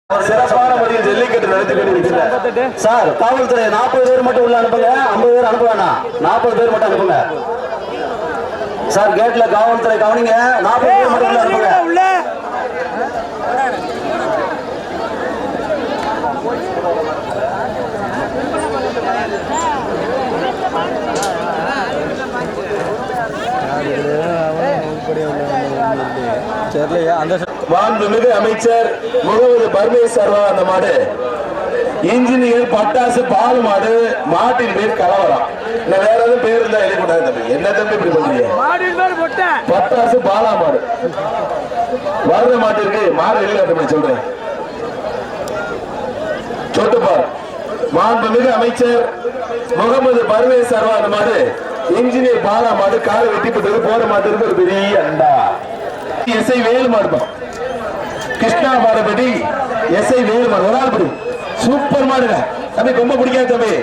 சிறப்பான முறையில் ஜல்லிக்கட்டு நடத்தி கொண்டிருக்கிறார் சார். காவல்துறை 40 பேர் மட்டும் உள்ள அனுப்புங்க, 50 பேர் அனுப்ப வேணாம், 40 பேர் மட்டும் அனுப்புங்க சார். கேட்ல காவல்துறை கவனிங்க, 40 பேர் மட்டும் உள்ள அனுப்புங்க. மாண்புமிகு அமைச்சர் முகமது பர்வேஸ் சர்வா அந்த மாடு இன்ஜினியர் பட்டாசு பால் மாடு மாட்டின் பேர் கலவரம். வேற எதுவும் பேர் இருந்தா எழுதிக்கூடாது தம்பி. என்ன தம்பி இப்படி பண்றீங்க? பட்டாசு பாலா மாடு வர்ற மாட்டிற்கு மாடு எழுதி சொல்றேன். சொட்டுப்பார் மாண்புமிகு அமைச்சர் முகமது பர்வேஸ் சர்வா அந்த மாடு இன்ஜினியர் பாலா மாடு காலை வெட்டிப்பட்டது. போற மாட்டிற்கு ஒரு பெரிய அண்டா. எஸ்ஐ வேலு மாடுப்பா, கிருஷ்ணா பாரபடி எஸ்ஐ வேலு மாடு ஒரு ஆள் படி. சூப்பர் மாடுங்க தம்பி, ரொம்ப பிடிக்காது தம்பி.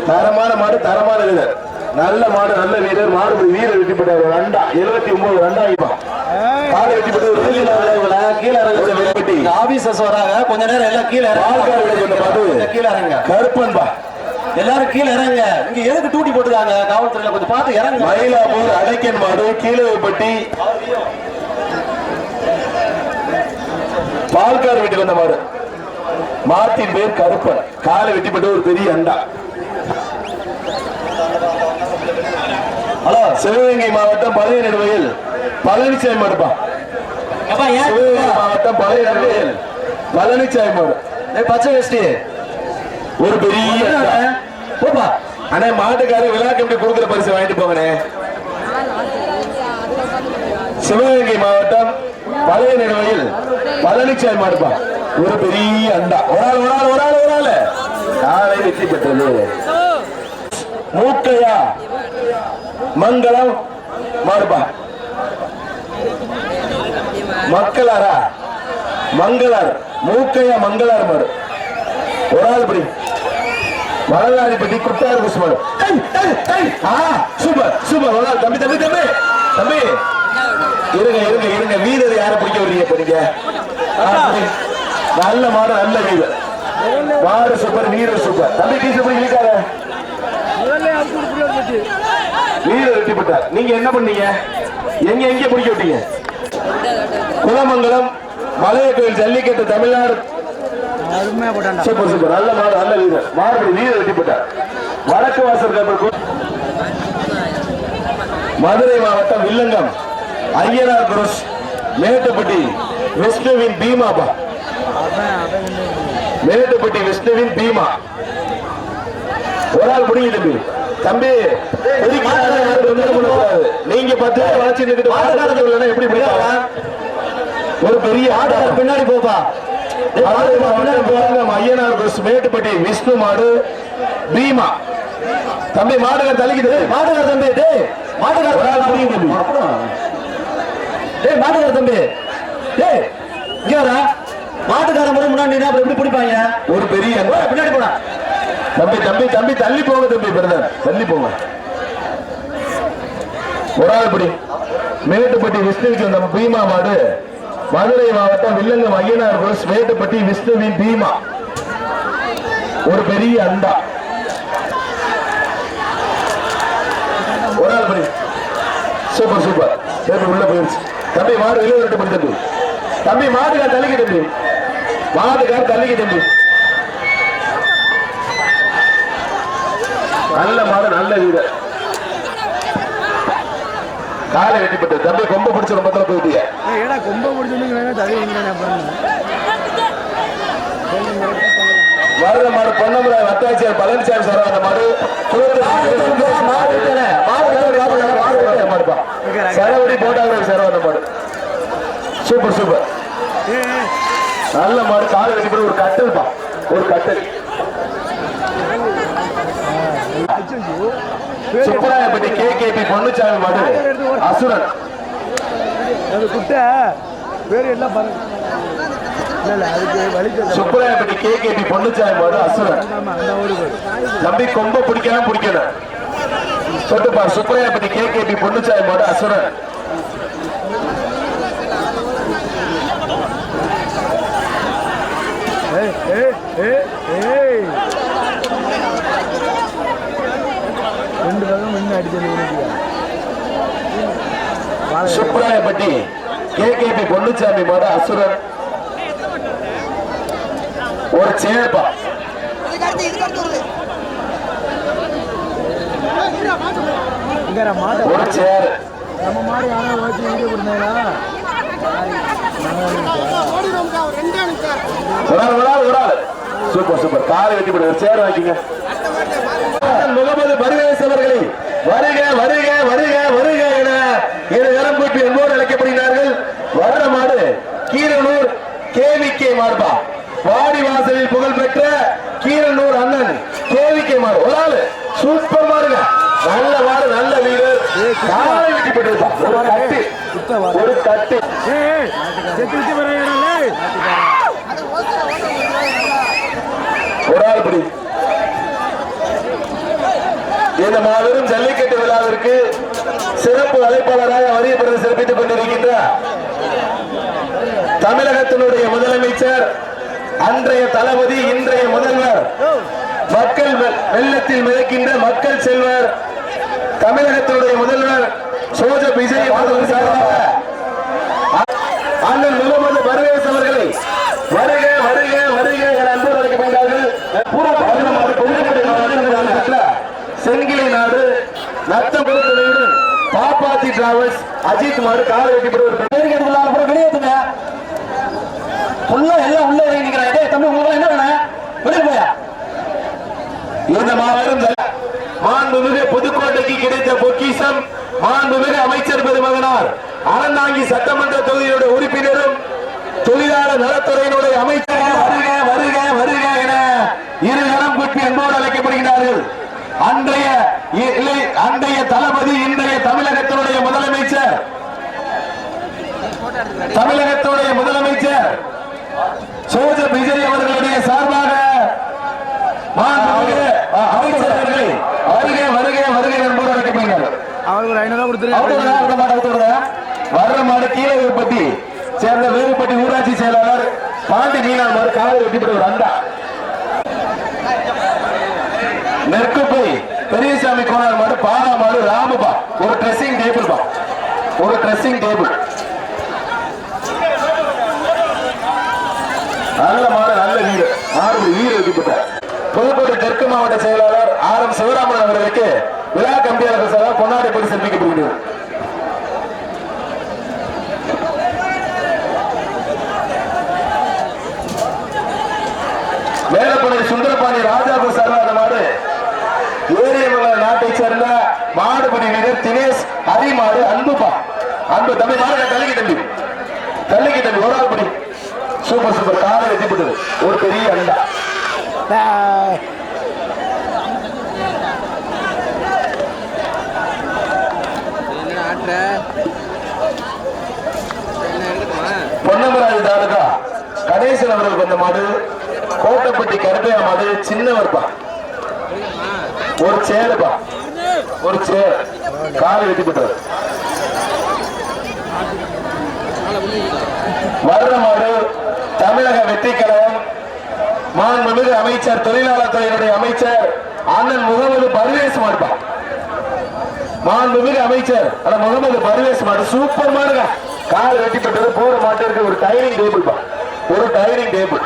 தரமான மாடு, தரமான வீரர், நல்ல மாடு, நல்ல வீரர். மாடு வீரர் வெட்டிப்பட்டார். ஒரு அண்டா 79 அண்டா ஆகிப்பான். காலை வெட்டிப்பட்டு கீழே வெட்டி ஆபீசர்ஸ் வராங்க. கொஞ்ச நேரம் எல்லாம் கீழே கீழே இறங்க. கருப்பன்பா எல்லாரும் கீழே இறங்க. இங்க எதுக்கு டூட்டி போட்டுருக்காங்க காவல்துறையில? கொஞ்சம் பார்த்து இறங்க. மயிலாப்பூர் அடைக்கன் மாடு கீழே பட்டி பால்கார் வீட்டுக்கு வந்த மாடு. மாட்டின் பேர் கருப்பன். காலை வெட்டிப்பட்டு ஒரு பெரிய அண்டா. ஹலோ, சிவகங்கை மாவட்டம் பழைய நெடுவயல் பழனிசாமி மாடுப்பா. சிவகங்கை மாவட்டம் பழைய நெடுவயல் பழனிசாமி மாடு. பச்சை வேஷ்டி ஒரு பெரிய போப்பா. அண்ணே மாட்டுக்காரர் விழா கமிட்டி கொடுக்குற பரிசு வாங்கிட்டு போங்கண்ணே. சிவகங்கை மாவட்டம் பழைய நெடுவயல் பழனிசாமி மாடுப்பா. ஒரு பெரிய அண்டா. ஒரு ஆள் காலை வெற்றி பெற்றது. மூக்கையா மங்களம் மாடுப்பா. மக்களாரா மங்களார் மூக்கையா மங்களார் மாடு. ஒரு ஆள் படி. வளலாரிப்பட்டி குட்டார் குஸ்மாடு. Super super. ஒரு ஆள் தம்பி தம்பி தம்பி தம்பி இருங்க. வீரர் யாரை பிடிக்க வரீங்க? படிங்க. நல்ல மாடு, நல்ல வீரர். மாடு சூப்பர், வீரர் சூப்பர். தம்பி டீ சூப்பர் இழுக்காத. வீரர் வெட்டிப்பட்டார். நீங்க என்ன பண்ணீங்க? எங்க பிடிக்க விட்டீங்க? குலமங்கலம் மலைய கோயில் ஜல்லிக்கட்டு தமிழ்நாடு. Super super. நல்ல மாடு, நல்ல வீரர். மாடு வீரர் வெட்டிப்பட்டார். வடக்கு வாசல் மதுரை மாவட்டம் வில்லங்கம் ஐயனார் குரஸ் மேட்டுப்பட்டி விஷ்ணுவின் பீமாபா. மேட்டுப்பட்டி விஷ்ணுவின் பீமா. ஒரு ஆள் முடியுது தம்பி. தம்பி நீங்க 10 பேர் வளர்ச்சி நின்றுட்டு எப்படி ஒரு பெரிய ஆட்டக்காரர் பின்னாடி போப்பா. ஐயனார் குரஸ் மேட்டுப்பட்டி விஷ்ணு மாடு பீமா. தம்பி மாடுகார் தள்ளிக்கிட்டு. மாடுகார் தம்பி மாட்டுக்கார தம்பி மாட்டுக்கார முறை முன்னாடி எப்படி பிடிப்பாங்க? ஒரு பெரிய பின்னாடி போனா தம்பி தம்பி தம்பி தள்ளி போங்க தம்பி. பிரதர் தள்ளி போங்க. ஒரு ஆள் படி. மேட்டுப்பட்டி விஷ்ணுவுக்கு வந்த பீமா மாடு. மதுரை மாவட்டம் வில்லங்கம் ஐயனார் குரஸ் மேட்டுப்பட்டி விஷ்ணுவின் பீமா. ஒரு பெரிய அண்டா. ஒரு ஆள் படி. Super super. உள்ள போயிருச்சு தம்பி. மாடு வெளியே தம்பி. தம்பி மாட்டுக்கார் தள்ளிக்க தம்பி. மாட்டுக்கார் தள்ளிக்க தம்பி. நல்ல மாடு, நல்ல வீரர். காலை வெட்டிப்பட்டு தம்பி. கொம்ப பிடிச்ச ரொம்ப தூரம் போயிட்டீங்க. வர்ற மாடு பொன்னமலை வட்டாட்சியர் பழனிசாமி சார். அந்த மாடு செலவடி போட்டாங்க சார். அந்த மாடு சூப்பர் சூப்பர். நல்ல மாடு. காலை வெட்டி ஒரு கட்டல் பா. ஒரு கட்டல். சுப்பராயப்பட்டி கேகேபி பொன்னுச்சாமி மாடு அசுரன். சுப்பராயப்பட்டி கேகேபி பொன்னுச்சாமி மாடு அசுரன். தம்பி கொம்ப பிடிக்கணும் பிடிக்கணும். சொட்டுப்பார். சுப்பராயப்பட்டி கேகேபி பொன்னுச்சாமி மாடு அசுரன். ரெண்டு பக்கம் முன்ன அடிச்சு சுப்ராயப்பட்டி கேகேபி பொன்னுச்சாமி மாடு அசுரன் ஒரு சேர்ப்பா ஒரு சேர் நம்ம மாடு யாரா ஓட்டி வீடியோ கொடுத்தாங்களா சூப்பர் சூப்பர் காலை வெட்டி போடு சேர் வாங்கிங்க முகமது பர்வேஸ் அவர்களை வருக வருக வருக வருக என இரு கரம் கூப்பி என்போடு அழைக்கப்படுகிறார்கள். வர்ற மாடு கீரனூர் கேவிகே மாடுபா வாடி வாசலில் புகழ்பெற்ற கீரனூர் அண்ணன் கேவிகே மாடு ஒரு ஆளு சூப்பர் மாடுங்க நல்ல மாடு நல்ல வீரர் காலை வெட்டி போட்டிருப்பான் ஒரு கட்டு ஒரு ஆள் படி இந்த மாபெரும் ஜல்லிக்கட்டு விழாவிற்கு சிறப்பு அழைப்பாளராக வரியப்பட சிறப்பித்துக் கொண்டிருக்கின்ற தமிழகத்தினுடைய முதலமைச்சர் அன்றைய தளபதி இன்றைய முதல்வர் மக்கள் வெள்ளத்தில் மிதக்கின்ற மக்கள் செல்வர் தமிழகத்தினுடைய முதல்வர் சோஜப் விஜய் அண்ணன் முகமது பர்வேஸ் அவர்களை வருக வருக வருக என அன்பு அழைக்கப்படுகிறார்கள். செங்கிலி நாடு நத்தபுரத்துடன் பாப்பாத்தி டிராவல்ஸ் அஜித் மாடு காலை வெட்டி வெளியேற்றுங்க எல்லாம் உள்ள இறங்கிக்கிறாங்க. தம்பி உங்களுக்கு என்ன வேணும் வெளியே போயா இந்த மாபெரும் மாண்புமிகு புதுக்கோட்டைக்கு கிடைத்த பொக்கிஷம் மாண்புமிகு அமைச்சர் பெருமகனார் அறந்தாங்கி சட்டமன்ற தொகுதியுடைய உறுப்பினரும் தொழிலாளர் நலத்துறையினுடைய அமைச்சர் வருக வருக வருக என இரு கரம் குட்டி என்போடு அழைக்கப்படுகிறார்கள். அன்றைய தளபதி இன்றைய தமிழகத்தினுடைய முதலமைச்சர் சோஜப் விஜய் அவர்களுடைய சார்பாக அமைச்சர்கள் வருக வருக வருக என்போடு அழைக்கப்படுகிறார்கள். அவருக்கு 500 கொடுத்துருங்க. வர்ற மாடு கீழே உற்பத்தி சேர்ந்த வேறுபட்டி ஊராட்சி செயலாளர் பாண்டி மீனான் மாடு காலை வெட்டிப்பட்டு அண்டா நெற்குப்பை பெரியசாமி கோனார் மாடு பாலா மாடு ராமுபா ஒரு ட்ரெஸ்ஸிங் டேபிள் பா ஒரு ட்ரெஸ்ஸிங் டேபிள் நல்ல மாடு நல்ல வீடு ஆறு வீடு வெட்டிப்பட்ட புதுக்கோட்டை தெற்கு மாவட்ட செயலாளர் ஆர்.எம். சிவராமன் அவர்களுக்கு விழா கம்பியாளர்கள் சார்பாக பொன்னாடை படி சிறப்பிக்கப்படுகிறது. மேலப்படை சுந்தரபாணி ராஜாபு சார்பாக மாடு ஏரியமல நாட்டை சேர்ந்த மாடுபடி வீரர் தினேஷ் ஹரிமாடு அன்புபா அன்பு தம்பி மாடு தள்ளிக்கு தம்பி ஒரு ஆள் படி சூப்பர் சூப்பர் காலை வெட்டிப்பட்டது ஒரு பெரிய அண்டா பொன்னமராஜ் தாலுகா கணேசன் அவர்களுக்கு வந்த மாடு கோட்டப்பட்டி கருப்பையா மாடு சின்னவர்பா ஒரு சேருப்பா ஒரு சேர் காலை வெட்டிப்பட்டது வர்ற மாடு தமிழக வெற்றி கழகம் மாண்புமிகு அமைச்சர் தொழிலாளர் துறையினுடைய அமைச்சர் அண்ணன் முகமது பர்வேஸ் மாடுப்பா மாண்புமிகு அமைச்சர் முகமது பர்வேஸ் மாடு சூப்பர் மாடுங்க கால் வெட்டிப்பட்டது போற மாட்டிற்கு ஒரு டைனிங் டேபிள் பா ஒரு டைனிங் டேபிள்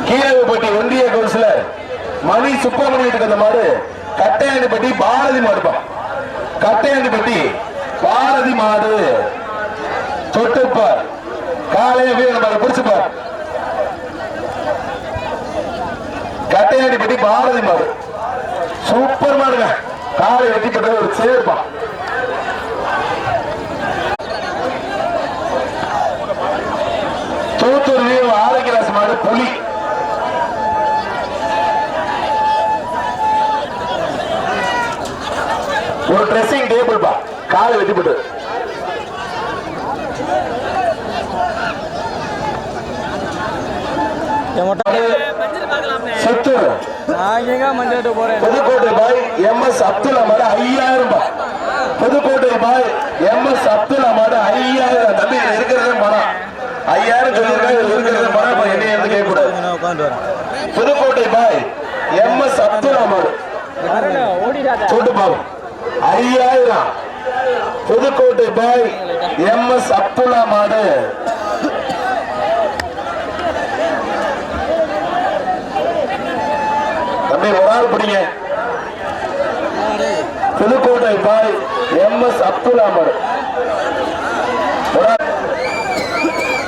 கீழப்பட்டி ஒன்றிய கவுன்சிலர் மணி சுப்பிரமணியத்துக்கு அந்த மாடு கட்டையாண்டிப்பட்டி பாரதி மாடுப்பா கட்டையாண்டிப்பட்டி பாரதி மாடு தொட்டுப்பார் காலைய வீரர் மாடு பிடிச்சுப்பார் கட்டையாண்டிப்பட்டி பாரதி மாடு சூப்பர் மாடுங்க காலை வெட்டிப்பட்டது ஒரு சேர்ப்பா தூத்தூர் வீரர் ஆரோக்கியராஜ் மாடு புலி ஒரு ட்ரெஸ்ஸிங் டேபிள் பா காலை வெட்டிப்பட்டு புதுக்கோட்டை பாய் எம்.எஸ். அப்துல்லா மாடு 5000 ரூபாய் புதுக்கோட்டை பாய் எம்.எஸ். அப்துல்லா மாடு 5000 தம்பி இருக்கிறதே பணம் 5000 சொல்லியிருக்காங்க புதுக்கோட்டை பாய் MS அப்துல்லா மாடு சூட்டு பால் 5000. புதுக்கோட்டை பாய் MS அப்துல்லா மாடு தம்பி ஒரு ஆள் பிடிங்க. புதுக்கோட்டை பாய் MS அப்துல்லா மாடு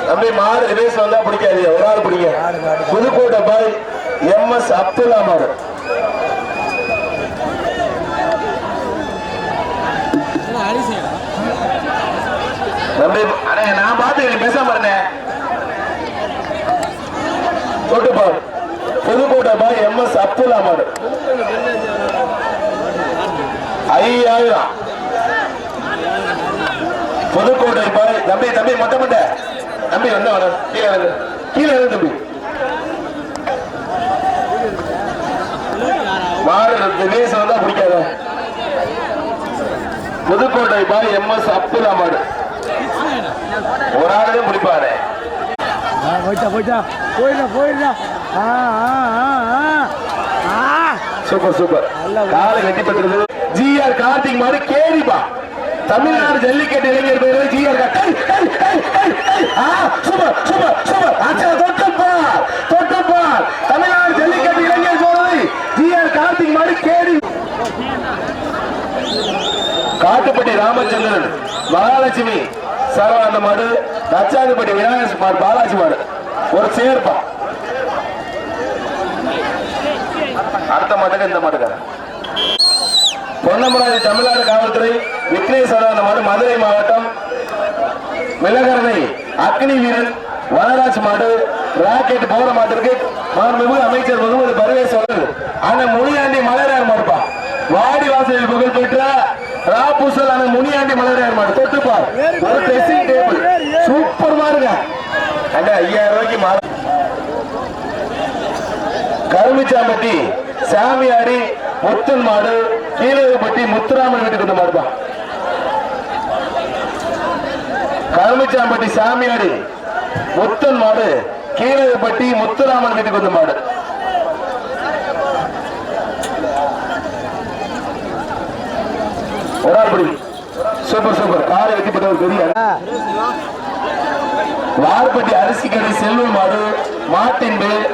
தம்பி மாடு ரிவேஸ் வந்தா பிடிக்காதீங்க, ஒரு ஆள் பிடிங்க. புதுக்கோட்டை பாய் MS அப்துல்லா மாடு தம்பி அண்ணே நான் பார்த்து பேசாம இருந்தேன். தொட்டு பாரு புதுக்கோட்டை பாய் MS அப்துல்லா மாடு 5000. புதுக்கோட்டை பாய் தம்பி தம்பி மொத்தம் தம்பி வந்த கீழே வந்து கீழே வந்து தம்பி மாடு ரிவேஸ் வந்தா பிடிக்காத. புதுக்கோட்டை பாய் MS அப்துல்லா மாடு ஒரு ஆளே பிடிப்பாரு. சூப்பர் சூப்பர் காலை வெட்டி பெற்றது GR கார்த்திக் மாடு கேடிப்பா. தமிழ்நாடு ஜல்லிக்கட்டு இளைஞர் பேர் GR சூப்பர் சூப்பர் சூப்பர் தொட்டுப்பார் தமிழ்நாடு ஜல்லிக்கட்டு இளைஞர் போது GR கார்த்திக் மாடு கேடி. காட்டுப்பட்டி ராமச்சந்திரன் மகாலட்சுமி சரவானந்த மாடு நச்சாதிப்பட்டி விநாயகர் மாடு பாலாஜி மாடு ஒரு சேர்ப்பா. அடுத்த மாட்டுக்கு இந்த மாட்டுக்கார பொன்னமராஜி தமிழ்நாடு காவல்துறை விக்னேஷ் சரவானந்த மாடு மதுரை மாவட்டம் மிளகரணை அக்னி வீரன் வனராஜ் மாடு ராக்கெட் போற மாட்டிற்கு மாண்புமிகு அமைச்சர் முகமது பர்வேஸ் அவர்கள் அண்ணன் முனியாண்டி மலரார் மாடுப்பா. வாடி வாசலில் புகழ் பெற்ற ராபூசல் அண்ணன் முனியாண்டி மலரார் மாடு தொட்டுப்பார். ஒரு ட்ரெஸ்ஸிங் டேபிள் சூப்பர் மாடுங்க. அண்ணா 5000 ரூபாய்க்கு மாடு. கருமிச்சாம்பட்டி சாமியாடி முத்தன் மாடு கீழப்பட்டி முத்துராமன் வீட்டுக்கு வந்து மாடுப்பா. கருமிச்சாம்பட்டி சாமியாடி முத்தன் மாடு கீழப்பட்டி முத்துராமன் வீட்டுக்கு வந்து மாடு. ஒரு ஆள் பிடி சூப்பர் சூப்பர் காலை வெட்டிப்பட்ட ஒரு பெரிய வார்பட்டி அரிசி கடை செல்வம் மாடு மாட்டின் பேர்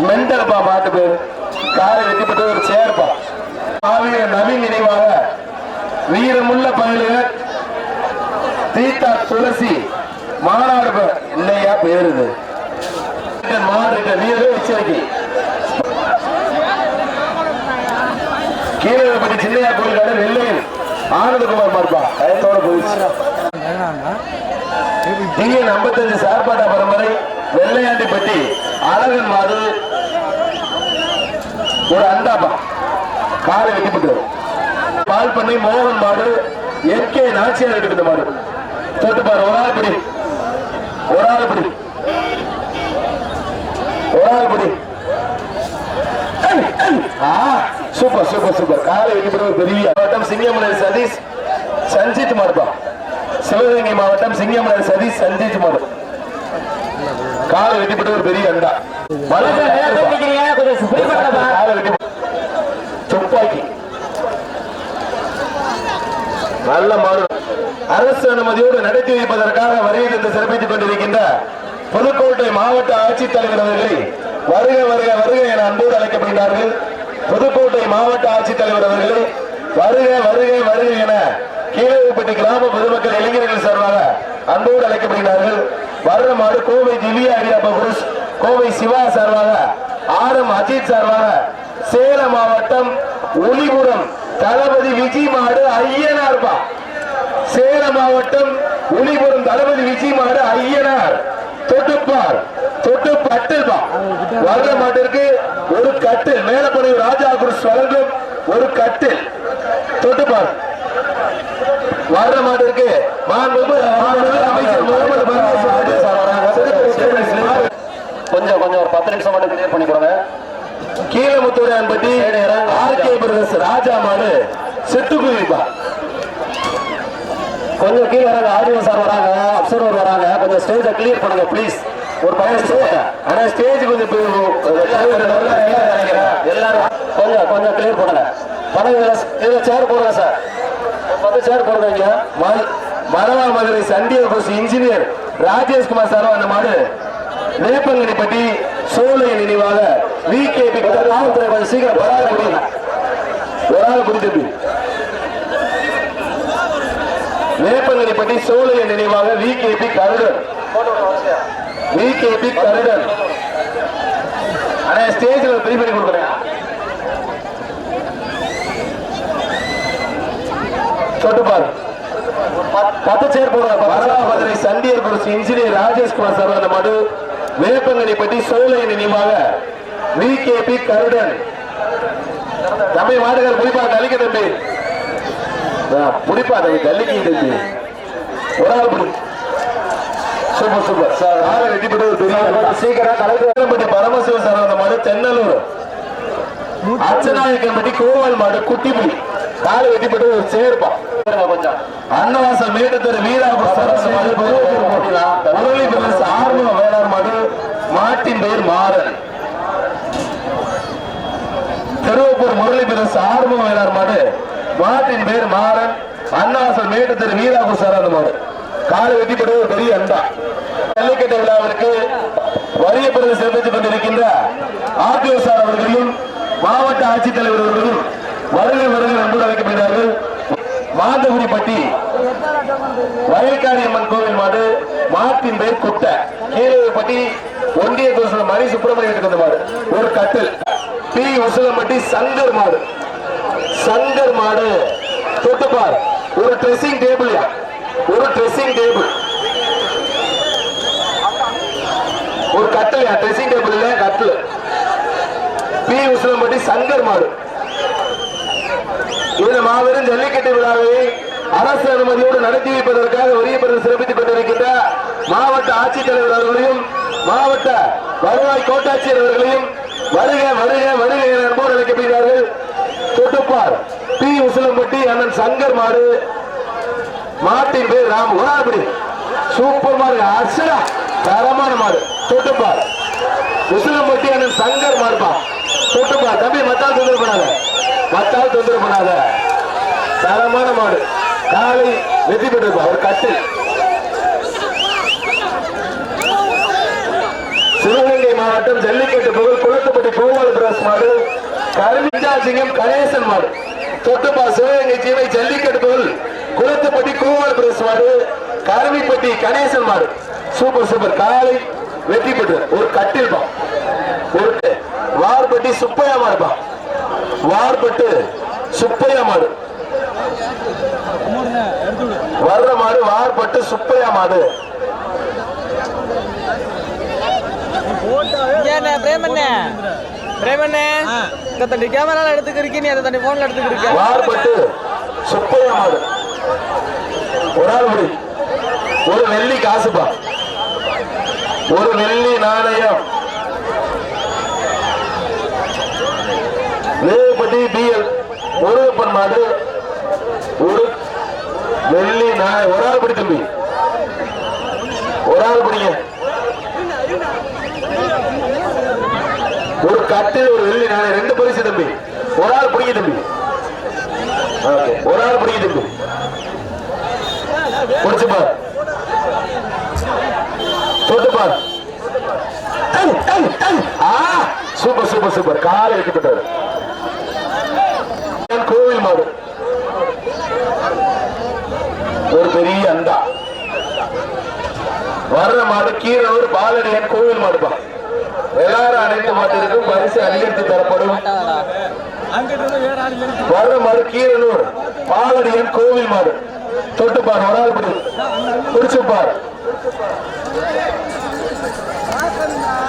மெண்டல்பா மாட்டு பேர் காலை வெட்டிப்பட்ட ஒரு சேர்ப்பா. நவீன் நினைவாக வீரமுள்ள பயிலுக தீத்தா துளசி மாநாடு இல்லையா பேருது மாடு வீர எச்சரிக்கை. கீழப்பட்டி சின்னையா கோயில்காடு நெல்லையில் ஆனந்தகுமார் மாடுப்பா கயத்தோட போயிடுச்சு. DN 55 சார்பாட்டா பரம்பரை வெள்ளையாண்டிப்பட்டி அழகன் மாடு ஒரு அண்டாப்பா காலை வெட்டிப்பட்டு. பால் பண்ணி மோகன் மாடு MK நாச்சியார் எடுக்கிற மாடு தொட்டுப்பாரு. ஒரு ஆள் பிடி ஒரு ஆள் பிடி ஒரு ஆள் பிடி. சூப்பர் சூப்பர் சூப்பர் காலை வெட்டிப்பட்டு பெரிய மாவட்டம் சிங்கமலை சதீஷ் சஞ்சித் மாடுப்பா. சிவகங்கை மாவட்டம் சிங்கமலை சதீஷ் சஞ்சித் மாடு காலை வெட்டிப்பட்டு ஒரு பெரிய அண்டா. துப்பாக்கி நல்ல மாடு அரசு அனுமதியோடு நடத்தி வைப்பதற்காக வருகை தந்து சிறப்பித்துக் கொண்டிருக்கின்ற புதுக்கோட்டை மாவட்ட ஆட்சித்தலைவர் அவர்களை வருக வருக வருக என அன்போடு அழைக்கப்படுகிறார்கள். புதுக்கோட்டை மாவட்ட ஆட்சித்தலைவர் அவர்களை வருக வருக வருக என கீழப்பட்டி கிராம பொதுமக்கள் இளைஞர்கள் சார்பாக அன்போடு அழைக்கப்படுகிறார்கள். வர்ற மாடு கோவை திவ்யா அரியாப்பா புருஷ் கோவை சிவா சார்பாக RM அஜித் சார்பாக சேலம் மாவட்டம் ஒளிபுரம் தளபதி விஜய் மாடு ஐயனார்பா. சேலம் மாவட்டம் ஒளிபுரம் தளபதி விஜய் மாடு ஐயனார் தொட்டுப்பார் தொட்டு பட்டுப்பா. வர்ற மாட்டிற்கு ஒரு கட்டில் மேலப்படை ராஜா குருஸ் வழங்கும் ஒரு கட்டில் தொட்டுப்பார். வர்ற மாட்டிற்கு அமைச்சர் முகமது கொஞ்சம் கொஞ்சம் ஒரு 10 நிமிஷம் மட்டும் கிளியர் பண்ணி கொடுங்க. கீழமுத்தூரன்பட்டி RK பிரதர்ஸ் ராஜா மாடு செட்டுக்குவிப்பா. கொஞ்சம் கீழே வராங்க, ஆடியோ சார் வராங்க, அப்சர்வர் வராங்க, கொஞ்சம் ஸ்டேஜை கிளியர் பண்ணுங்க ப்ளீஸ். ஒரு பையன் ஆனா ஸ்டேஜ் கொஞ்சம் எல்லாரும் கொஞ்சம் கிளியர் பண்ணுங்க. பணம் இதுல சேர் போடுங்க சார், 10 சேர் போடுங்க. இங்க மரவா மதுரை சண்டியர் கோஸ் இன்ஜினியர் ராஜேஷ்குமார் சார் அந்த மாடு வேப்பங்கனிப்பட்டி சோலை நினைவாக விகேபி காவல்துறை கொஞ்சம் சீக்கிரம் பரவாயில்ல முடியுங்க. ஒரு ஆள் குறித்து வேப்பங்கனிப்பட்டி சோலை நினைவாக விகேபி கருடன் ஆனா ஸ்டேஜ்ல ஃப்ரீ பண்ணி கொடுக்குறேன். சொட்டுப்பார் 10 சேர் போடுங்க. மதுரை சண்டியர் குருசி இன்ஜினியர் ராஜேஷ்குமார் சார் அந்த மாடு வேப்பங்கனிப்பட்டி சோலை நினைவாக விகேபி கருடன். தம்பி மாடுகள் புடிப்பா தள்ளிக்க தம்பி, புடிப்பா தம்பி தள்ளிக்க தம்பி. ஒரு ஆள் புடி. Super super sir. ஆளை வெட்டி போட்டு ஒரு பெரிய சீக்கிரம் கலெக்டர் பரமசிவ சார் அந்த மாடு தென்னலூர் அச்சநாயக்கன்பட்டி கோவால் மாடு குட்டிப்புலி காலை வெட்டிப்பட்டு ஒரு சேர்ப்பா. கொஞ்சம் அன்னவாசல் மேட்டத்தர் வீராபுரம் ஆர்வம் வேளாண் மாடு மாட்டின் பெயர் மாறன். திருவப்பூர் முரளி பிரஸ் ஆர்வம் வேளாண் மாடு மாட்டின் பெயர் மாறன். அன்னவாசல் மேட்டத்தர் வீராபுரம் சார் அந்த மாடு காலை வெட்டிப்பட்டு ஒரு பெரிய அண்டா. ஜல்லிக்கட்டு விழாவிற்கு வரிய பிறகு சிறப்பித்துக் கொண்டிருக்கின்ற ஆர்டிஓ சார் அவர்களையும் மாவட்ட ஆட்சித்தலைவர் அவர்களும் வருகை என்று அழைக்கப்படுகிறார்கள். மாந்தகுடிப்பட்டி வயல்காரியம்மன் கோவில் மாடு மாட்டின் பெயர் குட்ட. கீழப்பட்டி ஒன்றிய கோசலம் மணி சுப்பிரமணியத்துக்கு வந்த மாடு ஒரு கட்டில். பி உசலம்பட்டி சங்கர் மாடு தொட்டுப்பார் ஒரு ட்ரெஸ்ஸிங் டேபிள் ஒரு கட்டில் ட்ரெஸ்ஸிங் டேபிள் இல்ல கட்டில். பி உசலம்பட்டி சங்கர் மாடு. இந்த மாபெரும் ஜல்லிக்கட்டு விழாவை அரசு அனுமதியோடு நடத்தி வைப்பதற்காக உரிய பிறகு சிறப்பித்துக் கொண்டிருக்கின்ற மாவட்ட ஆட்சித்தலைவர் அவர்களையும் மாவட்ட வருவாய் கோட்டாட்சியர் அவர்களையும் வருக என்போடு அழைக்கப்படுகிறார்கள். தொட்டுப்பார் பி உசிலம்பட்டி அண்ணன் சங்கர் மாடு மாட்டின் பேர் ராம். உடாபடி சூப்பர் மாடு அர்ச்சனா தரமான மாடு. தொட்டுப்பார் உசிலம்பட்டி அண்ணன் சங்கர் மாடுப்பா. தொட்டுப்பார் தம்பி மத்தால் தொந்தரவு பண்ணாத தரமான மாடு. காலை வெற்றி பெற்றிருப்பா ஒரு கட்டு. சிவகங்கை மாவட்டம் ஜல்லிக்கட்டு புகழ் குளத்துப்பட்டி கோவால் பிரஸ் மாடு கருமிஞ்சாசிங்கம் கணேசன் மாடு. தொட்டுப்பா சிவகங்கை சீமை ஜல்லிக்கட்டு புகழ் குளத்துப்பட்டி கோவால் பிரஸ் மாடு கருமிப்பட்டி கணேசன் மாடு. சூப்பர் காலை வெற்றி பெற்று ஒரு கட்டில்பா. ஒரு வார்பட்டி சுப்பையா மாடுப்பா. வர்ற மாடு வார்பட்டு சுப்பையா மாடு. கேமரா எடுத்துக்கிறீங்க, நீ அதை தண்ணி போன்ல எடுத்துக்கிறீங்க. வார்பட்டு சுப்பையா மாடு. ஒரு ஆள் முடி ஒரு வெள்ளி காசுப்பா. ஒரு வெள்ளி நாணயம். வேப்பட்டி பிஎல் முருகப்பன் மாடு ஒரு வெள்ளி நாணயம். ஒரு ஆள் படி தம்பி, ஒரு ஆள் படிங்க. ஒரு கட்டில் ஒரு வெள்ளி நாணயம் 2 பரிசு தம்பி. ஒரு ஆள் பிடிக்க தம்பி. ஒரு ஆள் பிடிக்க தம்பி. பிடிச்சுப்பார் தொட்டுப்பார். சூப்பர் காலை வைக்கப்பட்டது. கோவில் மாடு ஒரு பெரிய அண்டா. வர்ற மாடு கீரனூர் பாலடியன் கோவில் மாடுப்பா. எல்லாரும் அனைத்து மாட்டிற்கும் பரிசு அதிகரித்து தரப்படும். வர்ற மாடு கீரனூர் பாலடியன் கோவில் மாடு. தொட்டுப்பார் ஒரு ஆள் பிடிச்சுப்பார்.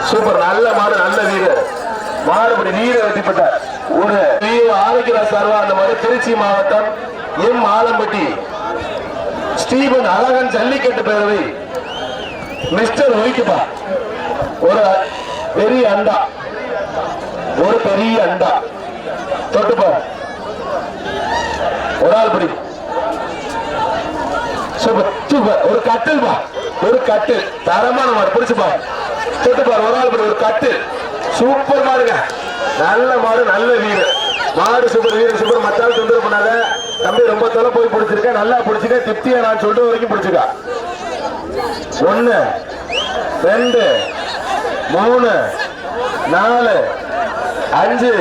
சூப்பர் நல்ல மாடு நல்ல வீரர். மாடுபடி வீரர் வெற்றிப்பட்ட ஒரு ஆரோக்கியராஜ் சர்வா அந்த மாதிரி திருச்சி மாவட்டம் எம் ஆலம்பட்டி ஸ்டீபன் அழகன் ஜல்லிக்கட்டு பேரவை மிஸ்டர் ஒயிட்டுப்பா. ஒரு பெரிய அண்டா தொட்டுப்பா. ஒரு ஆள் படி சூப்பர் சூப்பர். ஒரு கட்டில் பா, ஒரு கட்டில் தரமான மாடு பிடிச்சுப்பா. தொட்டு பாரு ஒரு ஆள் ஒரு கட்டில். சூப்பர் மாடுங்க, நல்ல மாடு, நல்ல வீடு மாடு. சூப்பர் வீரர் சூப்பர். மத்தாள் தொந்தரவு பண்ணாத தம்பி, ரொம்ப தொலை போய் பிடிச்சிருக்க, நல்லா பிடிச்சிக்க, திருப்தியா நான் சொல்ற வரைக்கும் பிடிச்சிக்கா. 1 2 3 4 5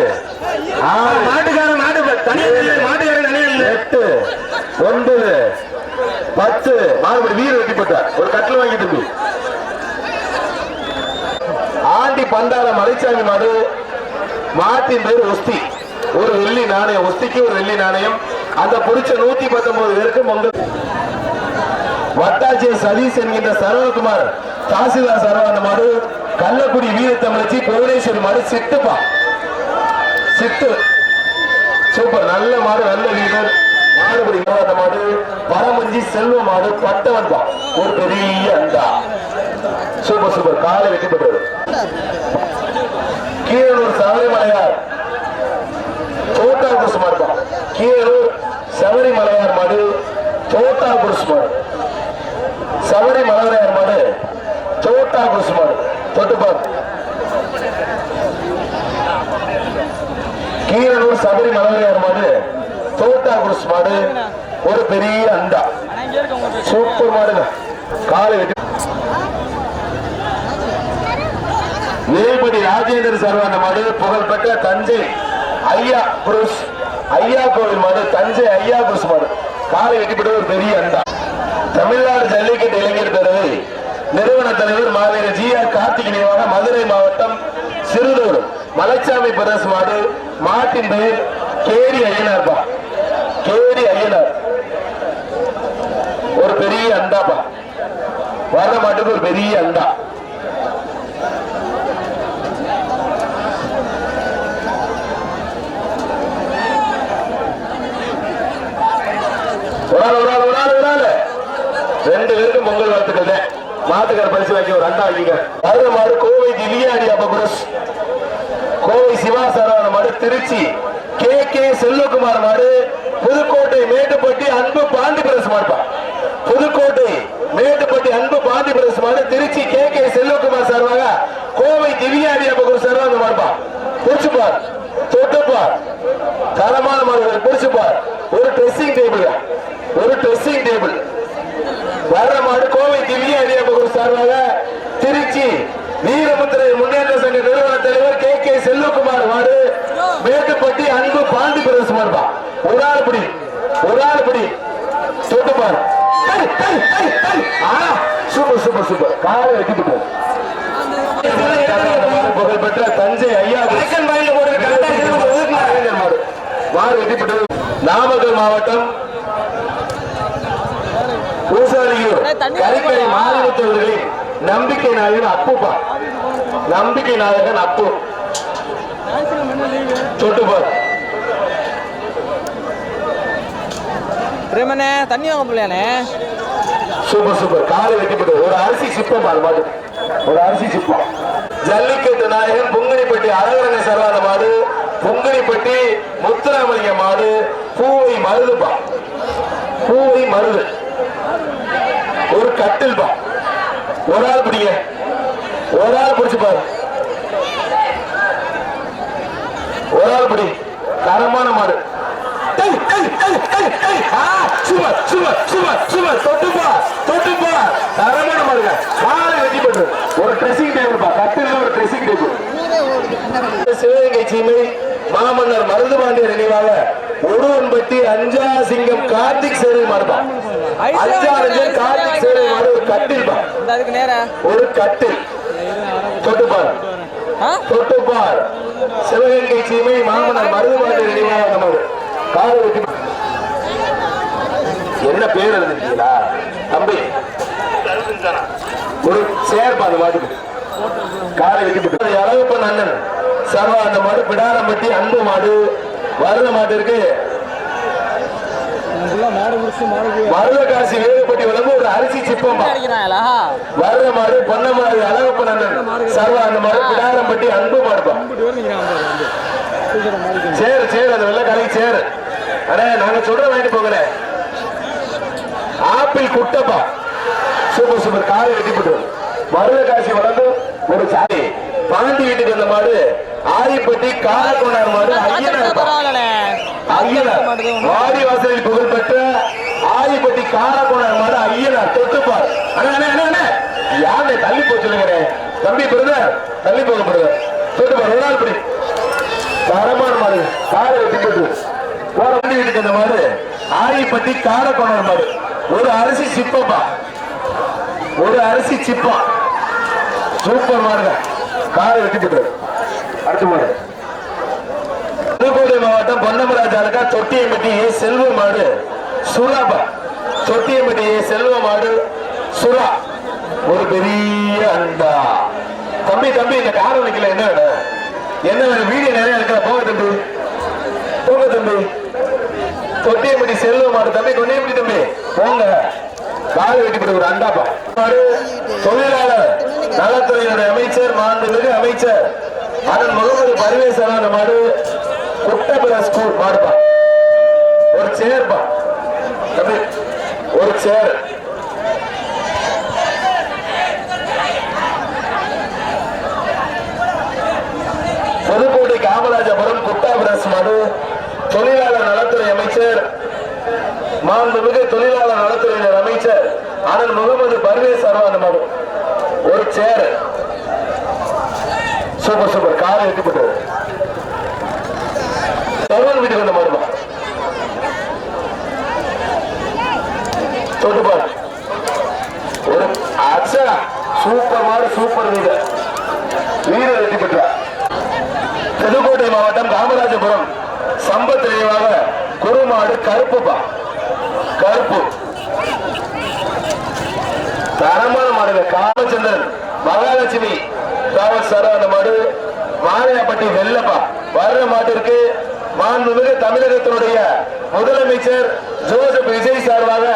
6 மாட்டுக்காரன் மாடு 8 9 10 மாறுபடி வீரர் வெட்டி போட்டார். ஒரு கட்டில் வாங்கி தம்பி. ஆண்டி பண்டார மலைச்சாமி மாடு. மாட்டின் பேர் ஒஸ்தி. ஒரு வெள்ளி நாணயம், ஒஸ்திக்கு ஒரு வெள்ளி நாணயம். அந்த பிடிச்ச 119 பேருக்கு பொங்கல். வட்டாட்சிய சதீஷ் என்கின்ற சரவணகுமார் தாசில்தார் சரவண மாடு. கள்ளக்குடி வீரத்தமிழச்சி புவனேஸ்வரி மாடு. சிட்டுப்பா, சிட்டு சூப்பர். நல்ல மாடு, நல்ல வீரர் மாடுபடி மாடு. பரமஞ்சி செல்வ மாடு. பட்டவன் பா, ஒரு பெரிய அண்டா. Super super. காலை வெட்டி பெற்றது. கீழூர் சபரிமலையார் தோட்டா குருசு மாடு. கீழூர் சபரிமலையார் மாடு. தோட்டா குருசு மாடு. சபரிமலையார் மாடு. தோட்டா குருசு மாடு. தொட்டுப்பார். கீழூர் சபரிமலையார் மாடு. தோட்டா குருசு மாடு. ஒரு பெரிய அண்டா. சூப்பர் மாடுங்க. காலை வெட்டி. வேல்படி ராஜேந்திர சர்வான மாடு. புகழ்பெற்ற தஞ்சை ஐயா குருஸ் ஐயா கோவில் மாடு. தஞ்சை ஐயா குருஸ் மாடு. காலை வெட்டிப்பட்ட ஒரு பெரிய அண்டா. தமிழ்நாடு ஜல்லிக்கட்டு இளைஞர் பேரவை நிறுவன தலைவர் மாவீரர் ஜி.ஆர். கார்த்திக் நினைவாக மதுரை மாவட்டம் சிறுதூர் மலைச்சாமி பிரதேச மாடு. மாட்டின் பெயர் கேடி ஐயனார் பா, கேடி ஐயனார். ஒரு பெரிய அண்டாப்பா. வர்ற மாட்டுக்கு ஒரு பெரிய அண்டா. ரெண்டு பேருக்கும் பொங்கல் வாழ்த்துக்கள். மாட்டுக்கார பரிசு வாங்கி ஒரு அண்டா வாங்கிங்க. வர்ற மாடு கோவை திவ்யாடி அபகுரஸ். கோவை சிவா சரவண மாடு. திருச்சி கே செல்வகுமார் மாடு. புதுக்கோட்டை மேட்டுப்பட்டி அன்பு பாண்டி பிரஸ் மாடுப்பா. புதுக்கோட்டை மேட்டுப்பட்டி அன்பு பாண்டி பிரஸ் மாடு. திருச்சி கே செல்வகுமார் சார்பாக கோவை திவ்யாடி அபகுரஸ் சரவண மாடுப்பா. புடிச்சுப்பார், தொட்டுப்பார். தரமான மாடுகள் புடிச்சுப்பார். ஒரு ட்ரெஸ்ஸிங் டேபிள், ஒரு ட்ரெஸ்ஸிங் டேபிள். வர்ற மாடு கோவை திவ்யா அடியாபகுரு சார்பாக திருச்சி வீரமுத்திரை முன்னேற்ற சங்க நிறுவன தலைவர் கே செல்வகுமார் மாடு. மேட்டுப்பட்டி அன்பு பாண்டி பிரதேச மாடுபா. ஒரு ஆள் பிடி, ஒரு ஆள் பிடி. தொட்டுப்பார். Super super super. காலை வெட்டிட்டு புகழ்பெற்ற தஞ்சை ஐயா மாடு வெட்டிப்பட்டது. நாமக்கல் மாவட்டம் பூசாரியூர் கரிக்கடை மாநிலத்தவர்களின் நம்பிக்கை நாயகன் அப்புப்பா. நம்பிக்கை நாயகன் அப்பு. தொட்டுப்பார். தண்ணி வாங்க முடியானே. Super super. காலை வெட்டிப்பட்டு ஒரு அரிசி சிப்பம் மாடு. ஒரு அரிசி சிப்பம். ஜல்லிக்கட்டு நாயகன் பொங்கனிப்பட்டி அழகரங்க சரவாத மாடு. பொங்கனிப்பட்டி முத்துராமலிங்க மாடு. பூவை மருதுப்பா, பூவை மருது. ஒரு கட்டில் பா. ஒரு ஆள் பிடிங்க, ஒரு ஆள் பிடிச்சு பாரு. ஒரு ஆள் பிடி. தரமான மாடு. சுவர் சுவர் சுவர் சுவர். தொட்டுப்பா, தொட்டுப்பா. தரமான மாடுங்க. காலை வெட்டி போட்டு ஒரு ட்ரெஸ்ஸிங் டேபிள் பா. கட்டில் ஒரு ட்ரெஸ்ஸிங் டேபிள். சிவகங்கை சீமை மாமன்னர் மருதுபாண்டியர் நினைவாக உடுவன்பட்டி அஞ்சா சிங்கம் கார்த்திக் சேவை மாடுபா. அஞ்சாரஞ்சல் கார்த்திக் சேவை மாடு. ஒரு கட்டில் பா. ஒரு கட்டில். தொட்டுப்பார், தொட்டுப்பார். சிவகங்கை சீமை மாமன்னர் மருதுபாண்டியர் நினைவாக மாடு. காலை வெட்டி. என்ன பேர் எழுதிருக்கீங்களா தம்பி? ஒரு சேர்ப்பா அந்த மாட்டுக்கு. காலை வெட்டி. அழகப்பன் அண்ணன் சர்வா அந்த மாடு. பிடாரம்பட்டி அன்பு மாடு. வர்ற மாட்டிற்கு மருதகாசி வேலுப்பட்டி வளர்ந்து ஒரு அரிசி சிப்பம். வர்ற மாடு பொன்ன மாடு. அழகப்பன் அண்ணன் சர்வா அந்த மாடு. பிடாரம்பட்டி அன்பு மாடுப்பா. சேரு சேரு. அந்த வெள்ள காலைக்கு சேரு. அண்ணே நாங்க சொல்ற வாங்கிட்டு போகல. ஆப்பிள் கப்பில் குட்டப்பா சூப்பர் சூப்பர் காலை வெட்டிப்பட்டு மருத காட்சி வளர்ந்து ஒரு சாதி பாண்டி வீட்டுக்கு வந்த மாடு ஆதிப்பட்டி காலக்கொண்டார் மாடு ஐயனார் வாடி வாசலில் புகழ்பெற்ற ஆதிப்பட்டி காலக்கொண்டார் மாடு ஐயனார் தொட்டுப்பார் யானை தள்ளி போச்சு தம்பி பிரதர் தள்ளி போக பிரதர் தொட்டுப்பார் ஒரு நாள் படி தரமான மாடு காலை வெட்டிப்பட்டு போற வண்டி வீட்டுக்கு வந்த மாடு ஆதிப்பட்டி காலக்கொண்டார் மாடு ஒரு அரிசி சிப்பப்பா ஒரு அரிசி சிப்பா சூப்பர் மாடுங்க காலை வெட்டிப்பட்டு அடுத்த மாடு புதுக்கோட்டை மாவட்டம் பொன்னமராஜாலுக்கா தொட்டியம்பட்டி செல்வ மாடு சுறாபா தொட்டியம்பட்டி செல்வ மாடு சுறா ஒரு பெரிய அண்டா தம்பி தம்பி இந்த காரம் வைக்கல என்ன வேணும் என்ன வேணும் வீடியோ நிறைய இருக்கா போக தம்பி போங்க தம்பி தொட்டியம்பட்டி செல்வ மாடு தம்பி கொண்டியம்பட்டி தம்பி போங்க காலை வெட்டிப்பட்டு ஒரு அண்டாப்பா மாடு தொழிலாளர் நலத்துறையினுடைய அமைச்சர் மாண்புமிகு அமைச்சர் அண்ணன் முகமது பர்வேசரான மாடு குட்டபுர ஸ்கூல் மாடுப்பா ஒரு சேர்ப்பா ஒரு சேர் புதுக்கோட்டை காமராஜபுரம் குட்டாபுரஸ் மாடு தொழிலாளர் நலத்துறை அமைச்சர் மாண்புமிகு தொழிலாளர் நலத்துறையினர் அமைச்சர் அண்ணன் முகமது பர்வேசரான மாடு ஒரு சேர் சூப்பர் சூப்பர் காலை வெட்டிப்பட்டு வீட்டுக்கு வந்த மாடுமா தொட்டுப்பாரு ஒரு அச்சா சூப்பர் மாடு சூப்பர் வீரர் வீரர் வெற்றி பெற்றார் புதுக்கோட்டை மாவட்டம் காமராஜபுரம் சம்பத் நினைவாக குருமாடு கருப்புப்பா கருப்பு தரமான மாடுங்க காமச்சந்திரன் மகாலட்சுமி தாவல் சார் அந்த மாடு மாலையாப்பட்டி வெள்ளப்பா வர்ற மாட்டிற்கு மாண்புமிகு தமிழகத்தினுடைய முதலமைச்சர் ஜோசப் விஜய் சார்பாக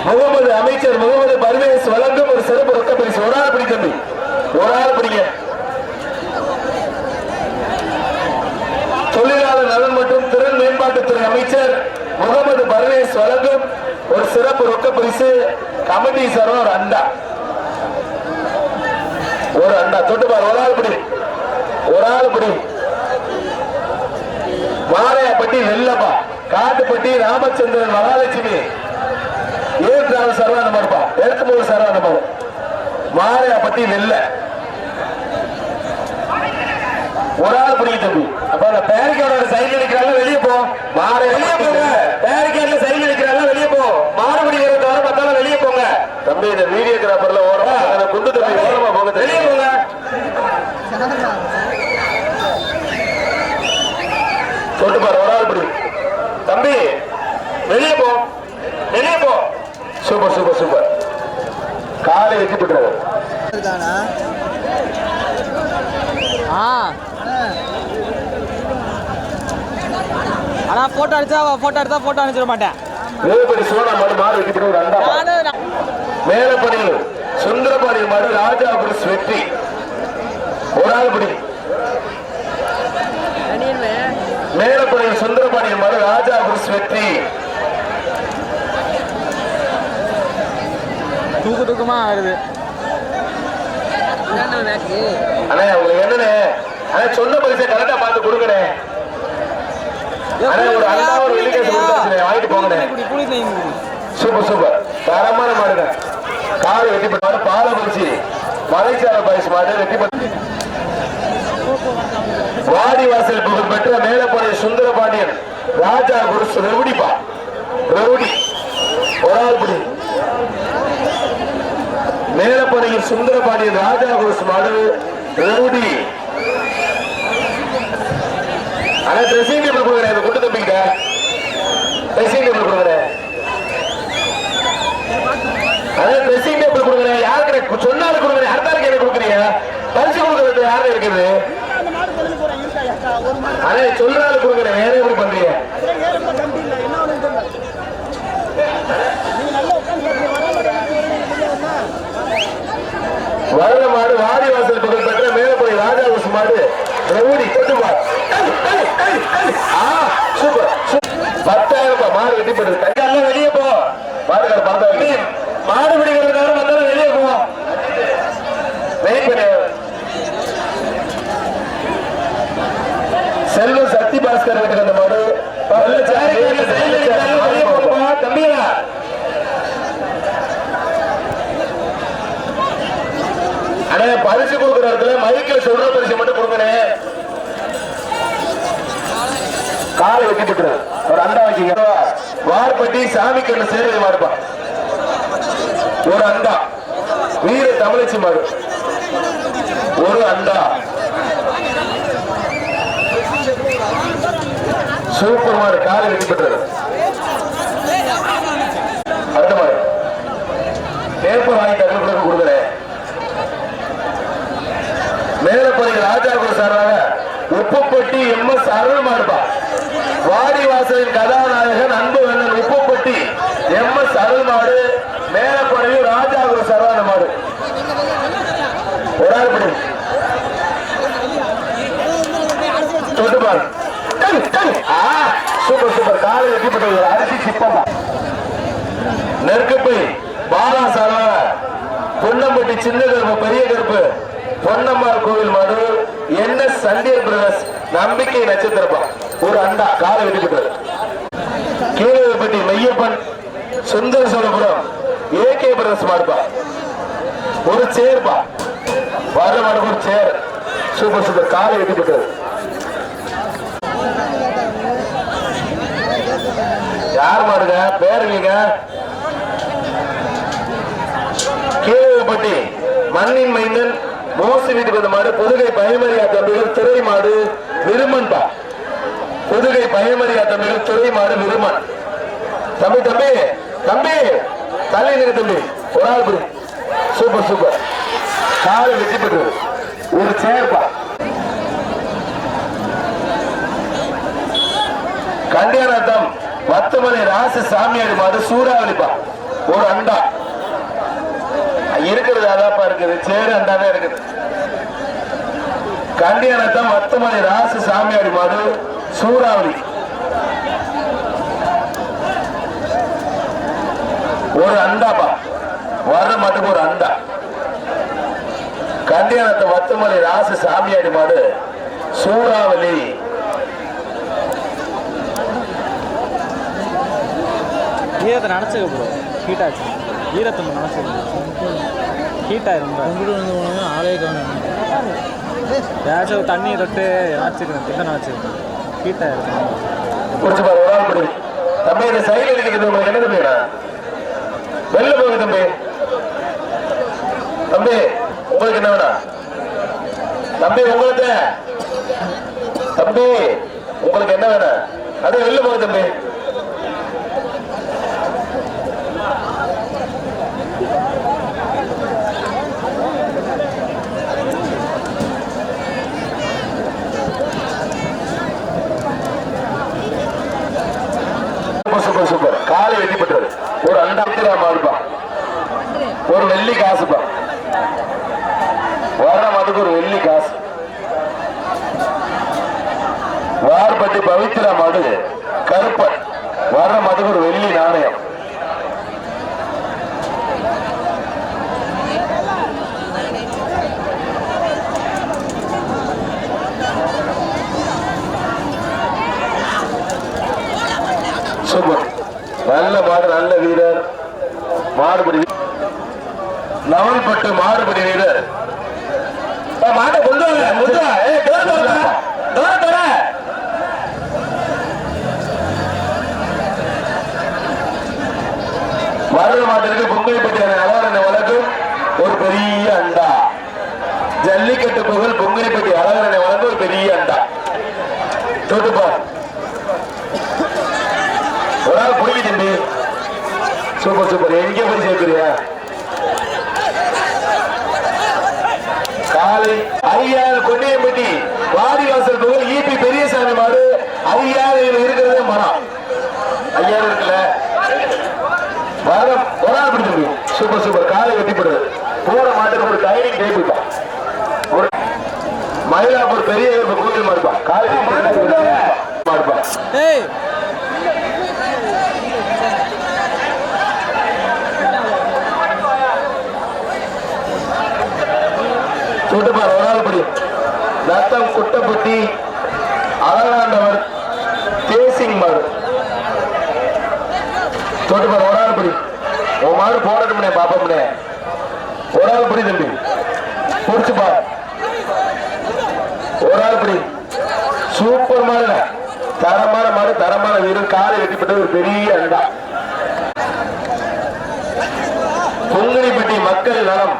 முகமது அமைச்சர் முகமது பர்வேஸ் வழங்கும் ஒரு சிறப்பு ரொக்க பரிசு ஒரு ஆள் பிடி தம்பி ஒரு ஆள் பிடிங்க தொழிலாளர் நலன் மற்றும் திறன் மேம்பாட்டுத்துறை அமைச்சர் முகமது பர்வேஸ் வழங்கும் ஒரு சிறப்பு ரொக்க பரிசு கமிட்டி சார்பாக ஒரு அண்டா தொட்டுப்பார் ஒரு ஆள் பிடி ஒரு ஆள் பிடி மாலையாப்பட்டி வெள்ளப்பா காட்டுப்பட்டி ராமச்சந்திரன் மகாலட்சுமி ஏற்றாள் சர்வான மறுப்பா எடுத்து சர்வான மறு மாலையாப்பட்டி வெள்ள ஒரு ஆள் பிடிக்க தம்பி அப்ப பேரிக்கார்டோட சைன் அடிக்கிறாங்க வெளியே போ மாலை வெளியே போங்க பேரிக்கார்ட்ல சைன் அடிக்கிறாங்க வெளியே போ மாடு பிடிக்கிறத தவிர பார்த்தாலும் வெளியே போங்க தம்பி இந்த வீடியோகிராஃபர்ல ஓரமா குண்டு தம்பி ஓரமா போங்க வெளியே போங்க தொட்டுப்பார் ஒரு ஆள் பிடி தம்பி வெளியே போ வெளியே போ சூப்பர் சூப்பர் சூப்பர் காலை வெட்டி போட்டுறாரு ஆனா போட்டோ எடுத்தா போட்டோ அனுப்பிச்சிட மாட்டேன் சோனா மாடு மாடு வெட்டி போட்டு ஒரு அண்டா மேலப்பணியில் சுந்தரபாணி மாடு ராஜாபுரம் வெற்றி ஒரு ஆள் பிடி மேலப்பணியில் சுந்தரபாணி மாடு ராஜாபுரம் வெற்றி தூக்கமா வருது அண்ணே உங்களுக்கு என்னன்னு சொன்ன பரிசை கரெக்டா பார்த்து கொடுக்கணே ஒரு அண்ணா ஒரு வாங்கிட்டு போங்க சூப்பர் சூப்பர் தரமான மாடுங்க காலை வெட்டி மாடு பாலபரிசி மலைச்சார பரிசு மாடு வெட்டி வாடி வாசல் புகழ் பெற்ற மேலப்படை சுந்தரபாண்டியன் ராஜா குருசு ரெவுடிப்பா ரெவுடி ஒரு ஆள் பிடி மேலப்படையில் சுந்தரபாண்டியன் ராஜா குருசு மாடு ரெவுடி ஆனா ட்ரெஸ்ஸிங் டேபிள் கொடுக்குறேன் குண்டு தம்பிக்கிட்ட ட்ரெஸ்ஸிங் டேபிள் கொடுக்குறேன் அதான் ட்ரெஸ்ஸிங் டேபிள் கொடுக்குறேன் யாருக்கு சொன்னாலும் கொடுக்குறேன் அடுத்தாருக்கு என்ன கொடுக்குறீங்க பரிசு கொடுக்குறது யாரு இருக்குது ஆனா சொல்றாலும் கொடுக்குறேன் வேற எப்படி பண்றீங்க வர்ற மாடு வாடி வாசல் புகழ் பெற்ற மேலப்படை ராஜா குருசு மாடு ரெவுடி தொட்டுப்பார் சூப்பர் 10,000 மாடு வெட்டி போட்டு கையால வெளியே போ மாடுகார பறந்து மாடு பிடிக்கிறதுக்காக வந்தாலும் வெளியே போவோம். வெயிட் பண்ணு. செல்வம் சக்தி பாஸ்கர் வீட்டுக்கு அந்த மாடு தம்பியா அண்ணே பரிசு கொடுக்குற இடத்துல மைக்கில் சொல்ற பரிசு மட்டும் கொடுக்கணும். காலை வெட்டி போட்டு ஒரு அண்டா வைக்கிங்க. வார்பட்டி சாமி கண்ணு சேவை மாடுப்பா. ஒரு அண்டா வீர தமிழச்சி மாடு ஒரு அண்டா. சூப்பர் மாடு காலை வெட்டி போட்டு. அடுத்த மாடு பேப்பர் வாங்கி தகவல் கொடுக்குறேன். மேலப்பள்ளி ராஜாபுர சார்பாக உப்புப்பட்டி எம்எஸ் அருள் மாடுபா. வாடிவாசலின் கதாநாயகன் அன்பு வேந்தன் உப்புப்பட்டி எம்எஸ் அருள் மாடு. மேலப்பள்ளி ராஜாபுர சார்பான மாடு ஒரு ஆள் படி தொட்டுப்பாரு. சூப்பர் சூப்பர் காலை வெட்டிப்பட்டது. அரிசி சிப்பமா நெருக்கப்பை பாலா சார்பாக பொன்னம்பட்டி சின்ன கருப்பு பெரிய கருப்பு பொன்னம்மாள் கோவில் மாடு என்ன சண்டியர் பிரதர்ஸ் நம்பிக்கை நட்சத்திரப்பா. ஒரு அண்டா காலை வெட்டிப்பட்டது. கீழப்பட்டி மையப்பன் சுந்தர சோழபுரம் ஏகே பிரதர்ஸ் மாடுப்பா. ஒரு சேர்ப்பா வர மாடு ஒரு சேர். சூப்பர் சூப்பர் காலை வெட்டிப்பட்டது. யார் மாடுங்க பேருங்க? கீழப்பட்டி மண்ணின் மைந்தன் மோசி வீட்டுக்கு வந்த மாடு புதுகை பயமரியா தம்பிகள் துறை மாடு விருமன் பா. புதுகை பயமரியா தம்பிகள் துறை மாடு விருமன். தம்பி தம்பி தம்பி தள்ளி நிற்கு தம்பி ஒரு ஆள் புரி. சூப்பர் சூப்பர் காலை வெட்டி பெற்று ஒரு சேர்ப்பா. கண்டியானத்தம் வத்துமலை ராசு சாமியாடி மாடு சூறாவளிப்பா. ஒரு அண்டா இருக்கிறது அதாப்பா இருக்குது. சேரு அண்டாவே இருக்குது. கண்டியானத்தம் வத்துமலை ராசு சாமியாடி மாடு சூறாவளி ஒரு அண்டாப்பா. வர்ற மாட்டுக்கு ஒரு அண்டா. கண்டியானத்தம் வத்துமலை ராசு சாமியாடி மாடு சூறாவளி. ஈரத்தை நினச்சிக்க ப்ரோ ஹீட் ஆச்சு. ஈரத்தை நினச்சிக்க ஹீட் ஆயிரும். ஆளே கவனம் ஏதாச்சும் தண்ணியை தொட்டு நினச்சிக்கணும். திட்டம் நினச்சிக்கணும் ஹீட் ஆயிரும். குடிச்சு பாரு ஒரு ஆள் படி. தம்பி இந்த சைடில் இருக்கிறது உங்களுக்கு என்ன தம்பிடா? வெளில போகுது தம்பி. தம்பி உங்களுக்கு என்ன வேணா? தம்பி உங்களுக்கு தம்பி உங்களுக்கு என்ன வேணா? அது வெளில போகுது தம்பி. சூப்பர் சூப்பர் காலை வெட்டி பெற்றது. ஒரு அண்டா மாடுப்பா. ஒரு வெள்ளி காசுப்பா. வர மாட்டுக்கு ஒரு வெள்ளி காசு. வார்பட்டி பவித்ரா மாடு கருப்பன். வர்ற மாட்டுக்கு ஒரு வெள்ளி நாணயம். சூப்பர் நல்ல மாடு நல்ல வீரர் மாடுபடி நவல்பட்டு மாடுபடி வீரர். மாட்டை கொண்டு வர்ற மாட்டிற்கு பொங்கல்பட்டியான அழகரனை வழங்கும் ஒரு பெரிய அண்டா. ஜல்லிக்கட்டு புகழ் பொங்கல்பட்டி அழகரனை வழங்கும் ஒரு பெரிய அண்டா. தொட்டுப்பா ஒரு ஆள் புரியுது தம்பி. சூப்பர் சூப்பர் எங்க போய் சேர்க்கிறியா? காலை ஐயாறு கொண்டியம்பட்டி வாடிவாசல் புகழ் ஈபி பெரியசாமி மாடு. ஐயாறு இருக்கிறதே மரம். ஐயாறு இருக்குல்ல வரம் ஒரு ஆள் பிடிச்சிருக்கு. சூப்பர் சூப்பர் காலை வெட்டிப்படுது. போற மாட்டுக்கு ஒரு டைனிங் டேபிள் தான். ஒரு மயிலாப்பூர் பெரிய கோயில் மாடுப்பா. காலை மாடுப்பா. தொட்டுப்பார் ஒரு ஆள் படி நத்தம் குட்டப்பட்டி அழகாண்டவர் தேசிங் மாடு தொட்டுப்பார் ஒரு ஆள் படி உன் மாடு போடட்டும்னே பாப்போம்னே ஒரு ஆள் படி தம்பி புடிச்சுப்பா ஒரு ஆள் படி சூப்பர் மாடு தரமான மாடு தரமான வீடு காலை வெட்டிப்பட்ட ஒரு பெரிய அண்டா பொங்கலிப்பட்டி மக்கள் நலம்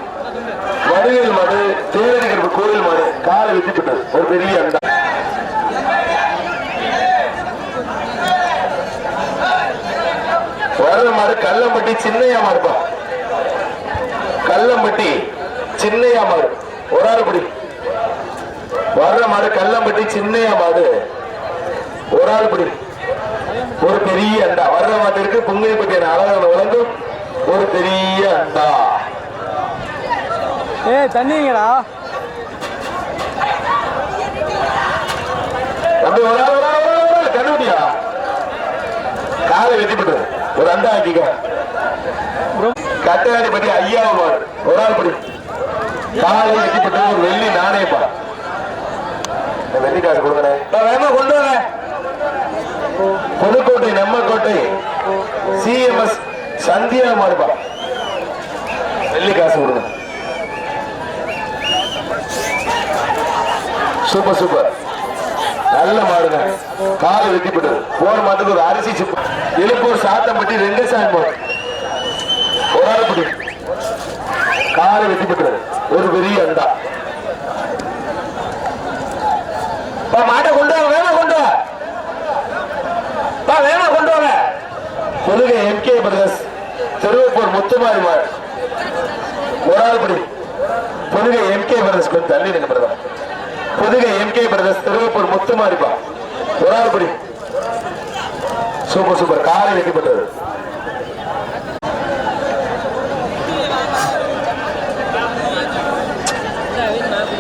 வடிவேல் மாடு தேவரிகர் கோயில் மாடு காலை வெட்டிப்பட்டது ஒரு பெரிய அண்டா வர்ற மாடு கல்லம்பட்டி சின்னையா மாடுப்பா கல்லம்பட்டி சின்னையா மாடு ஒரு ஆள் படி வர்ற மாடு கல்லம்பட்டி சின்னையா மாடு ஒரு ஆள் படி ஒரு பெரிய அண்டா வர்ற மாட்டிற்கு பொங்கலிப்பட்டி அழகான வழங்கும் ஒரு பெரிய அண்டா தண்ணிங்கடா அப்படி ஒரு ஆள் கண்டுபிடியா காலை வெட்டிப்பட்டு ஒரு அண்டா ஆக்கிக்க கட்டையாடி பட்டி ஐயாவு மாடு ஒரு ஆள் படி காலை வெட்டிப்பட்டு ஒரு வெள்ளி நாணயப்பா வெள்ளி காசு கொடுங்க வேணா கொண்டு வர புதுக்கோட்டை நம்மக்கோட்டை சிஎம்எஸ் சந்தியா மாடுப்பா வெள்ளி காசு கொடுங்க சூப்பர் சூப்பர் நல்ல மாடுங்க காலை வெட்டிப்பட்டு போன மாட்டுக்கு ஒரு அரிசி சிப்பு எழுப்பூர் சாத்தம்பட்டி ரெங்கசாமி மாடு ஒரு ஆள் படி காலை வெட்டிப்பட்டு ஒரு பெரிய அண்டா மாட்டை கொண்டு வாங்க வேணா கொண்டு வா வேணா கொண்டு வாங்க புதுகை எம்கே பிரதர்ஸ் திருவப்பூர் முத்துமாரி மாடு ஒரு ஆள் படி புதுகை எம்கே பிரதர்ஸ் கொஞ்சம் தள்ளி நின்று brother Pudugai MK brothers Thiruvappur முத்துமாரிப்பா ஒரு ஆள் படி சூப்பர் சூப்பர் காலை வெட்டிப்பட்டது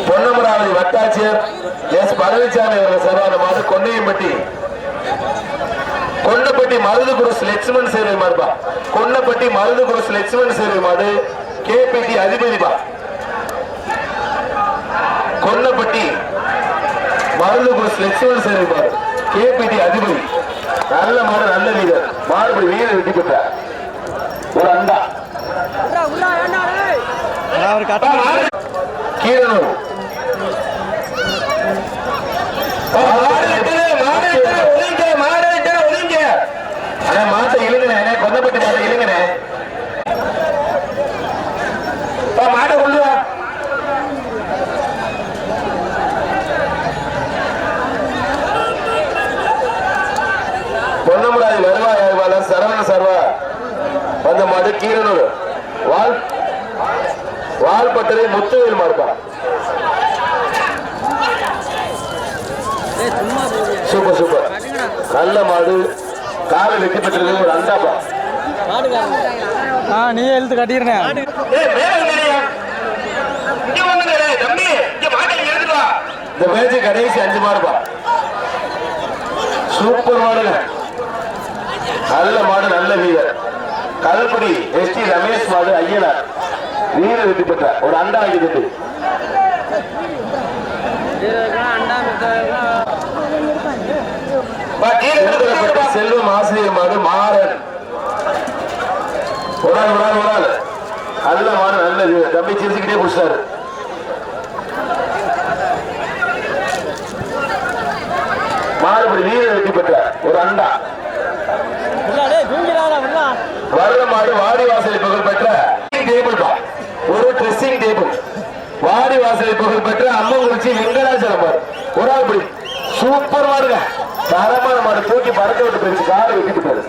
பொன்னமராவதி வட்டாட்சியர் எஸ் பழனிசாமி அவர்கள் சர்வான மாடு கொன்னையம்பட்டி கொன்னப்பட்டி மருது குருஸ் லட்சுமண் சேவை மாடுபா கொன்னப்பட்டி மருது குருஸ் லட்சுமண் சேவை மாடு கேபிடி அதிபதிபா கொன்னப்பட்டி மருது குருஸ் லட்சுமண் சேவை மாடு கேபிடி அதிபதி நல்ல மாடு நல்ல வீரர் மாடுபடி வீரர் வெட்டி பெற்றார் ஒரு அண்டா கீரனூர் மாட்டை இழுங்கண்ணே கொந்தப்பட்டி மாட்டை இழுங்கண்ணே மாட்டை கொண்டு வா பொன்னமராதி வருவாய் ஆய்வாளர் சரவண சர்வா வந்த மாடு கீரனூர் வால்பட்டறை முத்துவேல் மாடுப்பா சூப்பர் சூப்பர் நல்ல மாடு காலை வெட்டி பெற்றது ஒரு அண்டாப்பா நீ எழுத்து கட்டிடுறேன் இந்த மேட்ச் கடைசி 5 மாடுப்பா சூப்பர் மாடுங்க நல்ல மாடு நல்ல வீரர் கல்படி எஸ் டி ரமேஷ் மாடு ஐயனார் வீரர் வெற்றி பெற்ற ஒரு அண்டா ஆகிட்டு செல்வம் ஆசிரியர் மாடு மாறன் ஒரு ஆள் நல்ல மாடு நல்லது தம்பி சிரிச்சுக்கிட்டே புடிச்சாரு மாடுபடி வீரர் வெற்றி பெற்ற ஒரு அண்டா வர்ற மாடு வாடி வாசலை புகழ் பெற்ற டேபிள் ஒரு ட்ரெஸ்ஸிங் டேபிள் வாடி வாசலை புகழ் பெற்ற அம்மங்குறிச்சி வெங்கடாச்சலம் மாடு ஒரு ஆள் படி சூப்பர் மாடுங்க தரமான மாடு தூக்கி பறக்க விட்டு போயிடுச்சு காலை வெட்டி விட்டாரு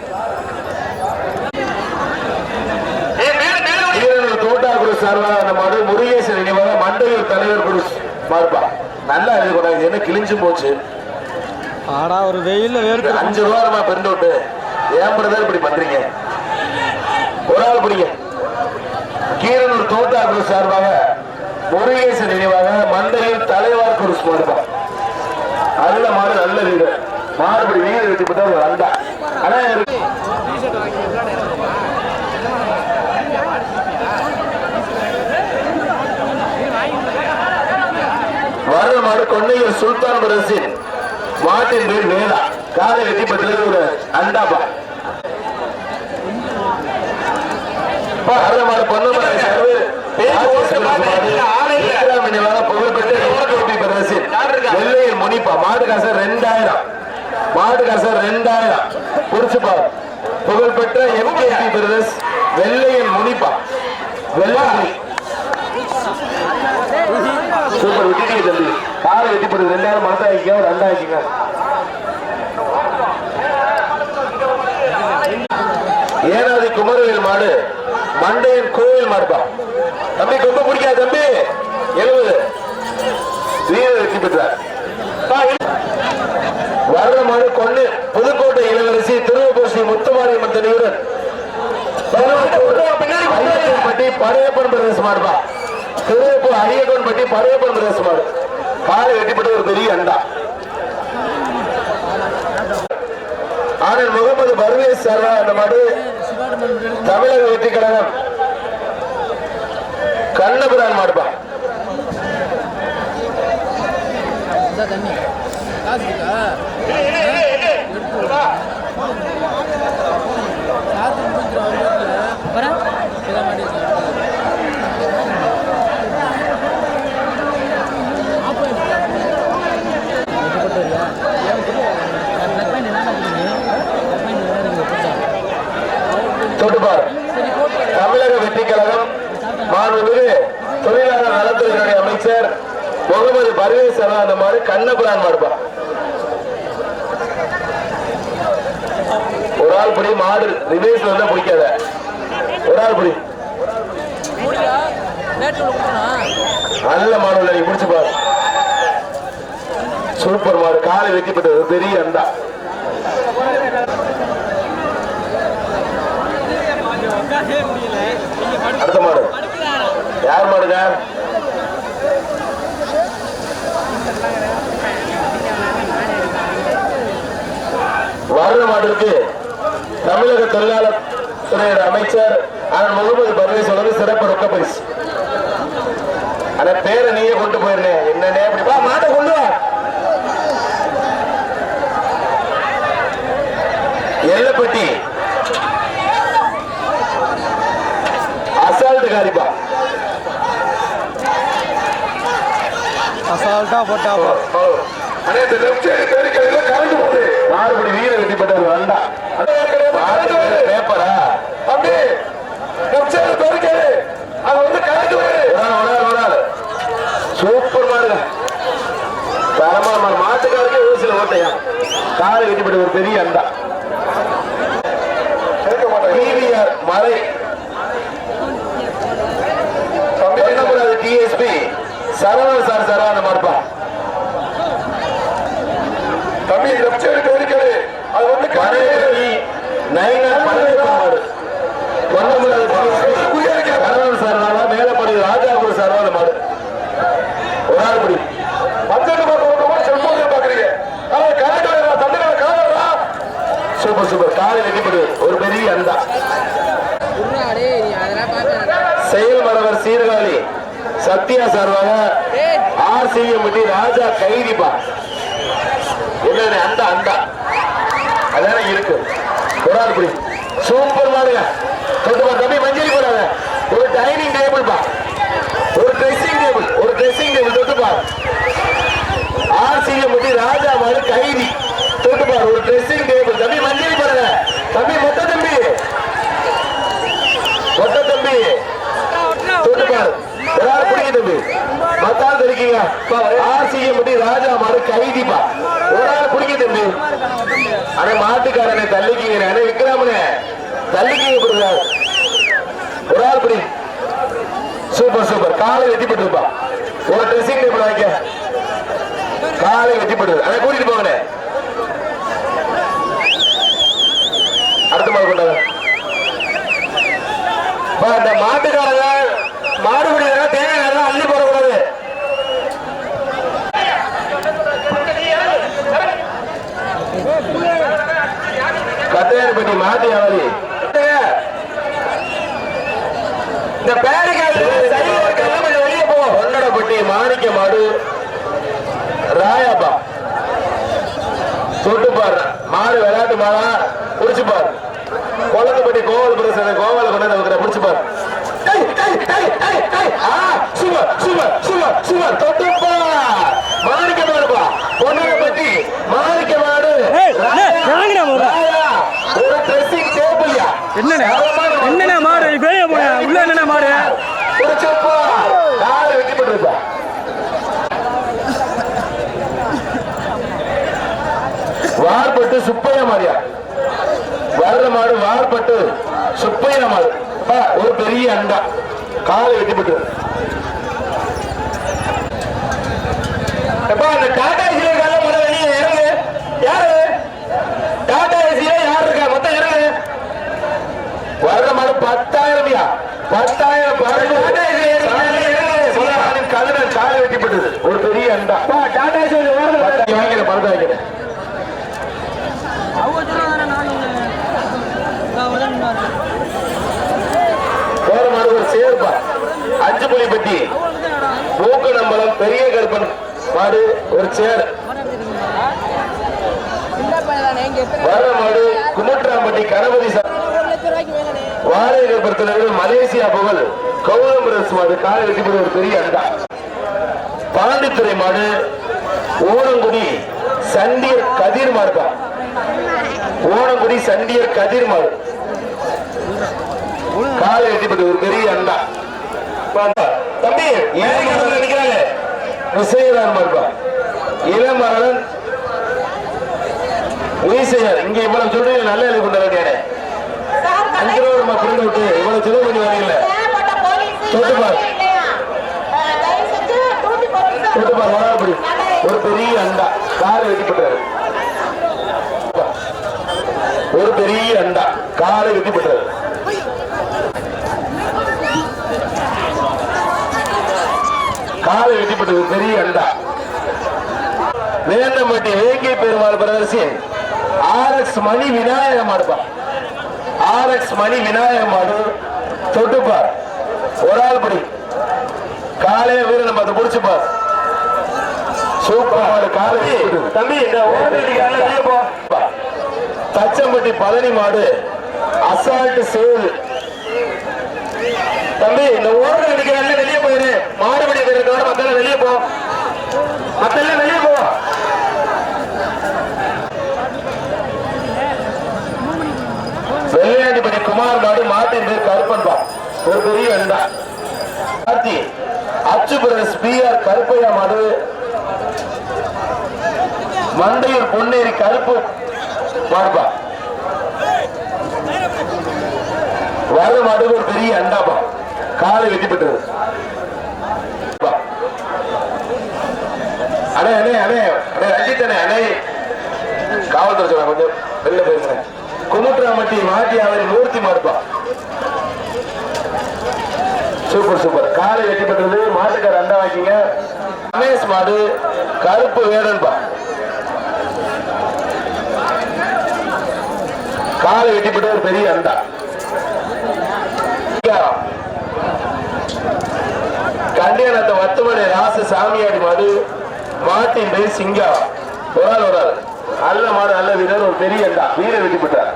தோட்டா குரு சார்பாக அந்த மாடு முருகேசன் நினைவாக மண்டலூர் தலைவர் குரு மாடுப்பா நல்லா எழுதி என்ன கிழிஞ்சு போச்சு ஆடா ஒரு வெயில்ல வேறு 5 ரூபா பெருந்து விட்டு ஏன் பிரதர் இப்படி பண்றீங்க ஒரு ஆள் பிடிங்க கீரனூர் தோட்டா குரு சார்பாக முருகேசன் நினைவாக மண்டலூர் தலைவர் குரு மாடுப்பா நல்ல மாடு நல்ல வீடு மாடுபடி வீடு வெட்டி போட்டா ஒரு அண்டா ஆனா கொன்னையூர் சுல்தான் பிரதேசின் மாட்டின் பேர் வேலா. காலை வெட்டி பெற்றது ஒரு அண்டாபா. வெள்ளையில் முனிப்பா மாடு காசு 2000. மாடு காசு 2000 குறிச்சுப்பா. புகழ்பெற்ற எம்கேபி பிரதர்ஸ் வெள்ளையின் முனிப்பா. வெள்ளாளி சூப்பர் விட்டுட்டீங்க தம்பி. காலை வெட்டி போடுது 2000 மனசா ஆக்கிக்க ஒரு 2 ஆக்கிங்க. ஏனாதி குமரவேல் மாடு மண்டையன் கோவில் மாடுப்பா. தம்பி ரொம்ப பிடிக்காது தம்பி. 70 வீரர் வெற்றி பெற்றார். வர்ற மாடு கொண்டு புதுக்கோட்டை இளவரசி திருவபூசி முத்துமாரியம்மன் தனியுடன் பட்டி படையப்பன் பிரதேச மாடுப்பா. திருவப்பூர் அரியக்கோன் பட்டி படையப்பன் பிரதேச மாடு. காலை வெட்டிப்பட்டு ஒரு பெரிய அண்டா. ஆனால் முகமது பர்வேஸ் சர்வா அந்த மாடு தமிழக வெற்றி கழகம் கண்ணபுரான் மாடுப்பா. தமிழக வெற்றி கழகம் மாண்புமிகு தொழிலாளர் நலத்துறை அமைச்சர் முகமது பர்வேஸ் சர்வா அந்த மாதிரி கண்ணபுரான் மாடுப்பா. ஒரு ஆள் படி மாடு ரிவேஸ் வந்தா பிடிக்காத. ஒரு ஆள் படி நல்ல மாடு நீ பிடிச்சு பாரு. சூப்பர் மாடு. காலை வெட்டி பெற்றது பெரிய அண்டா. அடுத்த மாடு யார் மாடுங்க? வர்ற மாட்டிற்கு தமிழக தொழிலாளர் துறை அமைச்சர் முகமது பர்வேஸ் சிறப்பு ரொக்க பரிசு. அந்த பேரை நீயே கொண்டு போயிருந்தேன். என்னன்னே அப்படிப்பா மாட்டை கொண்டு வா. எல்லப்பட்டி அசால்ட் காரிப்பா. அசால்ட்டா போட்டா மாறுபடி வீர வெட்டி பெற்றது வேண்டா. பேப்பரா அப்படி சூப்பர் மாடுங்க. தரமா மாட்டுக்காரருக்கு ஊசில ஓட்டையா. காலை வெட்டிப்பட்ட ஒரு பெரிய அண்டா. மலை டிஎஸ்பி சரவணன் சார் சாரா அந்த மாடுப்பா. தம்பி லெஃப்ட் சைடு கோரிக்கை அது வந்து சரவணன் சார் மேலப்படி ராஜாபுர சாரா அந்த மாடு. ஒரு ஆள் படி பாக்குறீங்க. Super super. காலை வெட்டிப்படு ஒரு பெரிய அண்டா. செயல்மரவர் சீர்காழி சத்யா சார்பாக RCM ராஜா கைதிப்பா. என்ன அண்டா அண்டா அதான இருக்கு. ஒரு ஆள் புடி சூப்பர் மாடுங்க. தம்பி மஞ்சள் போடாத. ஒரு டைனிங் டேபிள் பா. ஒரு ட்ரெஸ்ஸிங் டேபிள். ஒரு ட்ரெஸ்ஸிங் டேபிள் தொட்டுப்பா. RCM ராஜா மாடு கைதி தொட்டுப்பார். ஒரு ட்ரெஸ்ஸிங் டேபிள். தம்பி மஞ்சள் போடாத. தம்பி மொத்த தம்பி தொட்டுப்பாரு. ஒரு ஆள் பிடிக்க தம்பி மத்தால் தெரிக்கீங்க. RCM ராஜா மாடு கைதிப்பா. ஒரு ஆள் பிடிக்க தம்பி. ஆனா மாட்டுக்காரனை தள்ளிக்கீங்க. விக்ராமனே தள்ளிக்கீங்க கொடுங்க. ஒரு ஆள் பிடி. Super super. காலை வெட்டி பெற்றிருப்பா. ஒரு ட்ரெஸ்ஸிங் டேபிள் வாங்க. காலை வெட்டி பெற்றது. அதை கூட்டிட்டு போங்க. அடுத்த மாடு கொண்டாங்க. இந்த மாட்டுக்காரங்க மாடுபடி தேங்காய் அள்ளி போடக்கூடாது. கட்டையார்பட்டி மாட்டு வியாபாரி இந்த பேரிகால் வெளியே போ. ஒன்னடப்பட்டி மாணிக்க மாடு மாடு விளையாட்டு மாடா புடிச்சுப்பார். கொலந்துப்பட்டி கோவால் பிரசனை கோவால கொண்டாந்து புடிச்சுப்பார். சுமர் சுமர் சுமர் சுமர் தொட்டுப்பா மாணிக்க மாடுப்பா பொன்னகப்பட்டி மாணிக்க மாடு ஒரு ட்ரெஸ்ஸிங் டேபிள்யா. என்னண்ணே மாடு வெளியே போன உள்ள என்னண்ணே மாடு புடிச்சுப்பா காலை வெட்டி போட்டுருப்பா. வார்பட்டு சுப்பையா மாறியா வர்ற மாடு வார்பட்டு சுப்பையா மாடு ஒரு பெரிய அண்டா காலை வெட்டிப்பட்டு. அந்த டாடா ஏசியில இருக்காங்க முதல்ல வெளியே இறங்கு. யாரு டாடா ஏசியில யாரு இருக்கா மொத்தம் இறங்கு. வர்ற மாடு 10,000 10,000 கதிரன் காலை வெட்டிப்பட்டது ஒரு பெரிய அண்டா. டாடா ஏசி வாங்கிற பணத்தை வைக்கிறேன். போற மாடு ஒரு சேர்ப்பா 5 புலிப்பட்டி மூக்கநம்பலம் பெரிய கருப்பன் மாடு ஒரு சேர். வர்ற மாடு குமுட்ராம்பட்டி கணபதி வாழை கருப்பத்தில் மலேசியா புகழ் கௌதம் மாடு காலை வெட்டிப்படி ஒரு பெரிய அண்டா. பாண்டித்துறை மாடு ஓணங்குடி சண்டியர் கதிர் மாடுப்பா. ஓணங்குடி சண்டியர் கதிர் மாடு காலை வெட்டிப்பட்டு ஒரு பெரிய அண்டா. தம்பி நினைக்கிறாங்க விசயதான் மாடுப்பா. இளமரணன் உயிசையார் இங்க இவ்வளவு சொல்றீங்க நல்ல எழுதி கொண்டு வரேன். 5 ரூபா நம்ம பிரிண்ட் விட்டு இவ்வளவு செலவு பண்ணி வரீங்களே தொட்டுப்பார் தொட்டுப்பார் வராபடி ஒரு பெரிய அண்டா காலை வெட்டிப்பட்டாரு. ஒரு பெரிய அண்டா காலை வெட்டிப்பட்டாரு. காலை வெட்டிப்பட்டது பெரிய அண்டா. வேந்தம்பட்டி வேங்கை பெருமாள் பிரதர்சின் RX மணி விநாயக மாடுப்பா. RX மணி விநாயக மாடு தொட்டுப்பார் ஒரு ஆள் படி காலைய வீரன் நம்ம அதை புடிச்சுப்பார். சூப்பர் மாடு காலை தம்பி தச்சம்பட்டி பழனி மாடு அசால்ட் சேவ். தம்பி இந்த ஓடுற அடிக்கிறாங்க வெளியே போயிரு. மாடுபடி இருக்கிறதோட மக்கள் வெளியே போ. மக்கள் வெளியே போ. வெள்ளையாண்டிப்பட்டி குமார் மாடு மாட்டின் பேர் கருப்பன்பா ஒரு பெரிய அண்டா. அச்சு பிரதேஷ் PR கருப்பையா மாடு மண்டையூர் பொன்னேரி கருப்பு மாடுபா. வர மாடு ஒரு பெரிய அண்டாப்பா காலை வெட்டிப்பட்டது. அண்ணே அண்ணே அண்ணே அண்ணே ரஞ்சித் அண்ணே அண்ணே காவல்துறை சொல்ல கொஞ்சம் வெளில போயிருந்தேன். குமுட்ராமட்டி மாட்டி அவரை மூர்த்தி மாடுப்பா. சூப்பர் சூப்பர் காலை வெட்டிப்பட்டது மாட்டுக்கார அண்டா வாக்கிங்க. ரமேஷ் மாடு கருப்பு வேடன்பா காலை வெட்டிப்பட்ட ஒரு பெரிய அண்டா. கண்டியானத்தை வத்துமலை ராசு சாமியாடி மாடு மாட்டின் பேர் சிங்கா ஒரு ஆள் நல்ல மாடு நல்ல வீரர் ஒரு பெரிய அண்டா வீரர் வெட்டிப்பட்டார்.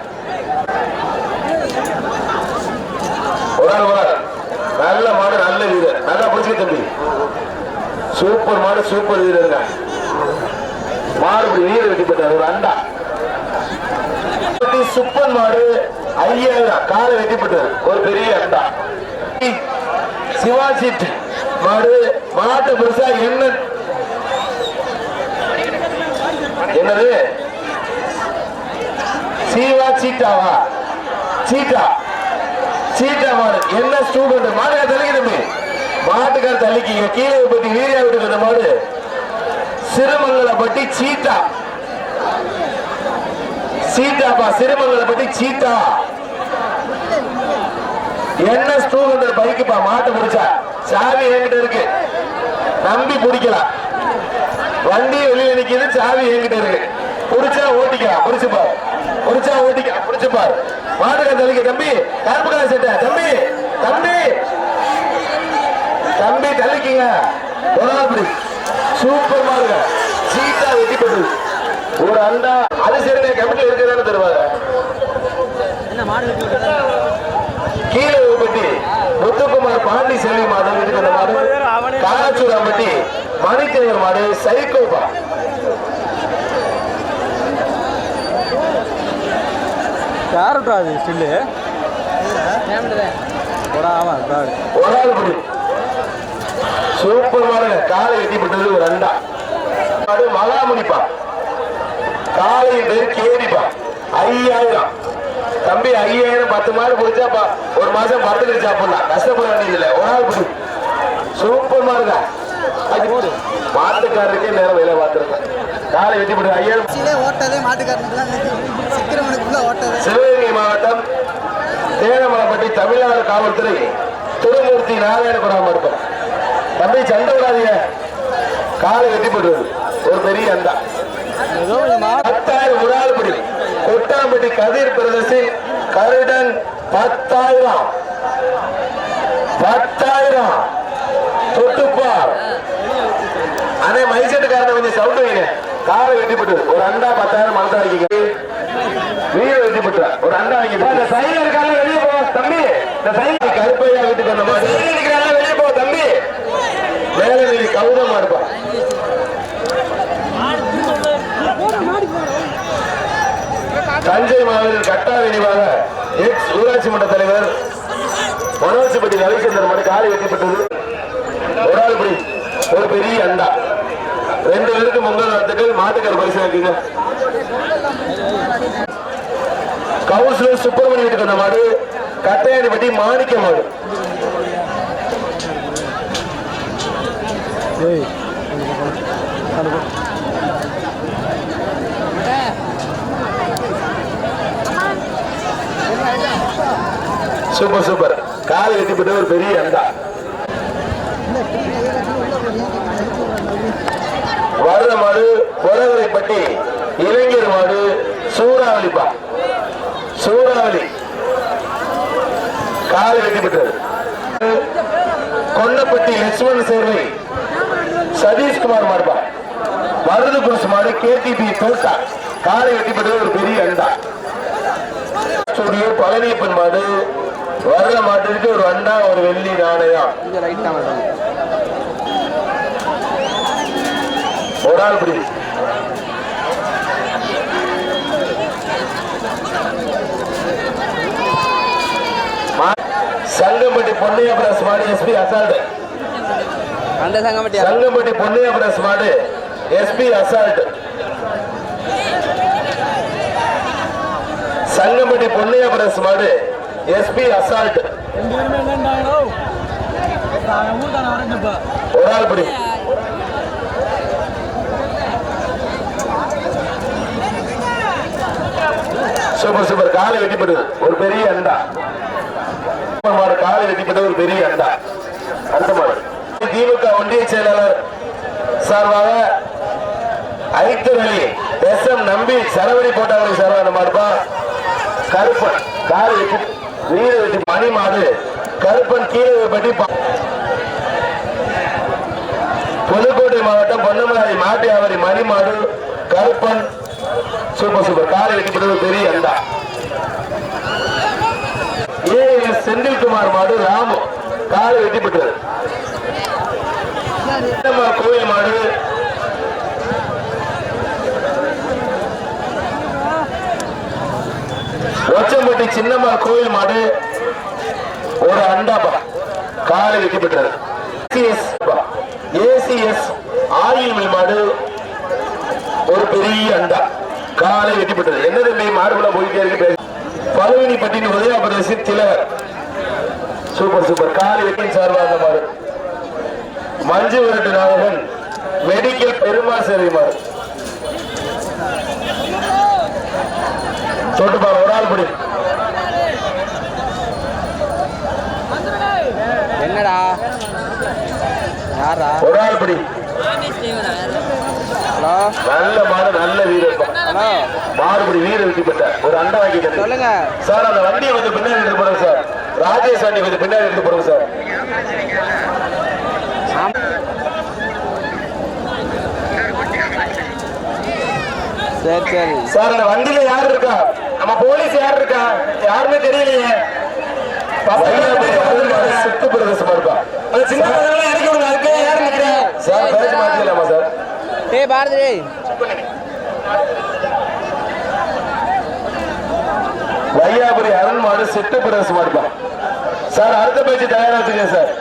ஒரு ஆள் நல்ல மாடு நல்ல வீரர் நல்லா பிடிச்சிக்க தம்பி. சூப்பர் மாடு சூப்பர் வீரருங்க. மாடு வீரர் வெட்டிப்பட்டார் ஒரு அண்டா. சுப்பன் மாடு 5000 காலை வெட்டிப்பட்டார் ஒரு பெரிய அண்டா. சிவாசிட் மாடு மாட்டு பெருசா என்னது சீவா சீட்டாவா சீட்டா சீட்டா மாடு என்ன ஸ்டூடெண்ட் மாடு தள்ளிக்கிட்டு மாட்டுக்கார தள்ளிக்கிங்க கீழே பத்தி வீரியா விட்டு மாடு சிறுமங்கலப்பட்டி சீட்டா சீட்டாப்பா சிறுமங்கலப்பட்டி சீட்டா என்ன ஸ்டூடெண்ட் பைக்குப்பா மாட்டு முடிச்சா சாவி என்கிட்ட இருக்கு நம்பி பிடிக்கலாம். வண்டி வெளியே நிக்குது சாவி என்கிட்ட இருக்கு புடிச்சா ஓட்டிக்கலாம். புடிச்சுப்பார் புடிச்சா ஓட்டிக்கலாம் புடிச்சுப்பார். மாட்டுக்க தள்ளிக்க தம்பி கருப்பு கலர் சட்டை தம்பி தம்பி தம்பி தள்ளிக்கிங்க. சூப்பர் மாடுங்க சீட்டா வெட்டிப்பட்டு ஒரு அண்டா அது மாடு சரி கமிட்டியில் இருக்கிறதானே தருவாங்க. என்ன மாடு வெட்டி விட்டு கீழே பட்டி முத்துக்குமார் பாண்டி செல்வி மாடு இருக்கிற மாடு. காராச்சூராம்பட்டி மணித்தேவர் மாடு சைக்கோபா. யாருடா அது ஸ்டில்லு ஒரு ஆள் படி சூப்பர் மாடு. காலை வெட்டிப்பட்டது ஒரு அண்டா மாடு. மகாமுனிப்பா காலையின் பேர் கேரிப்பா. 5000 தம்பி 5000 10 மாடு பிடிச்சாப்பா ஒரு மாசம் படுத்துக்கிட்டு சாப்பிடலாம். கஷ்டப்பட வேண்டியதில்லை. ஒரு ஆள் படி சூப்பர் மாடுங்க. மாட்டுக்காரருக்கே நேரம் வேலை பார்த்துருக்கேன். காலை வெட்டிப்பட்டு 5000 ஓட்டதே மாட்டுக்காரனுக்கு சிவகங்கை மாவட்டம் தேனமலைப்பட்டி தமிழ்நாடு காவல்துறை திருமூர்த்தி நாராயணபுரம் இருப்பார். தம்பி சண்டை விடாதீங்க. காலை வெட்டிப்படுவது ஒரு பெரிய அண்டா. 10,000 ஒரு ஆள் படி. கொட்டாம்பட்டி கதிர் பிரதேசி கருடன் 10,000 தொட்டுப்பார். அதே மைசெட்டுக்காரனை கொஞ்சம் சவுண்ட் வைங்க. காலை வெட்டிப்பட்டு ஒரு அண்டா 10,000 மனசா வைக்க. வீர வெட்டிப்பட்டு ஒரு அண்டா வைக்க. இந்த சைடுல இருக்காங்க வெளியே போ தம்பி. இந்த சைடு கருப்பையா வீட்டுக்கு வந்த மாதிரி வெளியே போ தம்பி. வேலை நீ கௌதமா இருப்பா. தஞ்சை மாவட்ட கட்டா நினைவாக எக்ஸ் ஊராட்சி மன்ற தலைவர் மனோஜ்பதி ரவிச்சந்திரன் மாதிரி காலை வெட்டிப்பட்டது ஒரு ஆள் படி ஒரு பெரிய அண்டா. 2 பேருக்கு பொங்கல் வாழ்த்துக்கள். மாட்டுக்கார பரிசு வைக்குங்க. கவுன்சிலர் சுப்பிரமணிய வீட்டுக்கு வந்த மாடு கட்டையானிப்பட்டி மாணிக்க மாடு. Super super. காலை வெட்டிப்பட்ட ஒரு பெரிய அண்டா. வர்ற மாடு பொறவரைப்பட்டி இளைஞர் மாடு சூறாவளிப்பா. சூறாவளி காலை வெட்டிப்பட்டது. கொண்டப்பட்டி லட்சுமண் சேர்வை சதீஷ்குமார் மாடுபா. மருது குருசு மாடு கேடிபி தோட்டா. காலை வெட்டிப்பட்டது ஒரு பெரிய அண்டா. பழனியப்பன் மாடு. வர்ற மாட்டிற்கு ஒரு அண்டா ஒரு வெள்ளி நாணயம். ஒரு ஆள் பிடி. சங்கம்பட்டி பொன்னையா பிரஸ் மாடு எஸ்பி அசால்ட். சங்கம்பட்டி பொன்னையா பிரஸ் மாடு எஸ்பி அசால்ட். சங்கம்பட்டி பொன்னையா பிரஸ் மாடு எஸ்பி அசால்ட். ஒரு ஆள் படி. Super super. காலை வெட்டிப்பட்டது ஒரு பெரிய அண்டா. காலை வெட்டிப்பட்டது ஒரு பெரிய அண்டா. அடுத்த மாடு திமுக ஒன்றிய செயலாளர் சார்பாக ஐத்தவெளி எஸ்.எம். நம்பி சரவடி போட்டவர்கள் சார்பாக மாடுப்பா. கருப்பன் காலை வெட்டி வீர வெட்டி மணி மாடு. கருப்பன் கீழே பட்டி. புதுக்கோட்டை மாவட்டம் பொன்னமராதி மாட்டு வியாபாரி மணி மாடு கருப்பன். Super super. காலை வெட்டிப்பட்டது பெரிய அண்டா. ஏஎஸ் செந்தில்குமார் மாடு ராமு. காலை வெட்டிப்பட்டது. கோயில் மாடு ஒச்சம்பட்டி சின்னம்மா கோயில் மாடு ஒரு அண்டாப்பா. காலை வெட்டிப்பட்டது. ஏசிஎஸ் ஆயில் மில் மாடு ஒரு பெரிய அண்டா. காலை வெட்டிப்பட்டது. என்ன தம்பி மாடுபட போயிட்டே இருக்கு. பழுவினிப்பட்டின் உதயபிரதேசி திலகர். Super super. காலை வெட்டின் சார்பாக மாடு. மஞ்சு விரட்டு நாயகன் மெடிக்கல் பெருமாள் சேவை மாடு. தொட்டுப்பா ஒரு ஆள் படி. என்னடா யாரா ஒரு ஆள் படி. நல்ல மாடு நல்ல வீரர். மாறுபடி வீர வெட்டிப்பட்ட ஒரு அண்டா வாங்கி சொல்லுங்க சார். அந்த வண்டியை வந்து பின்னாடி எடுத்து போடுங்க சார். ராஜேஷ் வண்டி வந்து பின்னாடி எடுத்து போடுங்க சார். சரி சரி சார் அந்த வண்டியில யார் இருக்கா? நம்ம போலீஸ் யார் இருக்கா? யாருமே தெரியலையே. சித்து பிரதேசமா இருக்கா? அந்த சின்ன பசங்க இறக்கி விடுங்க. அதுக்கு யாரு நிக்கிறா? சார் பேட்ச் மாத்திக்கலாமா சார்? டேய் பாரதி டேய் வையாபுரி அருண் மாடு சித்து பிரதேசமா இருக்கா? சார் அடுத்த பேச்சு தயாரா வச்சுங்க சார்.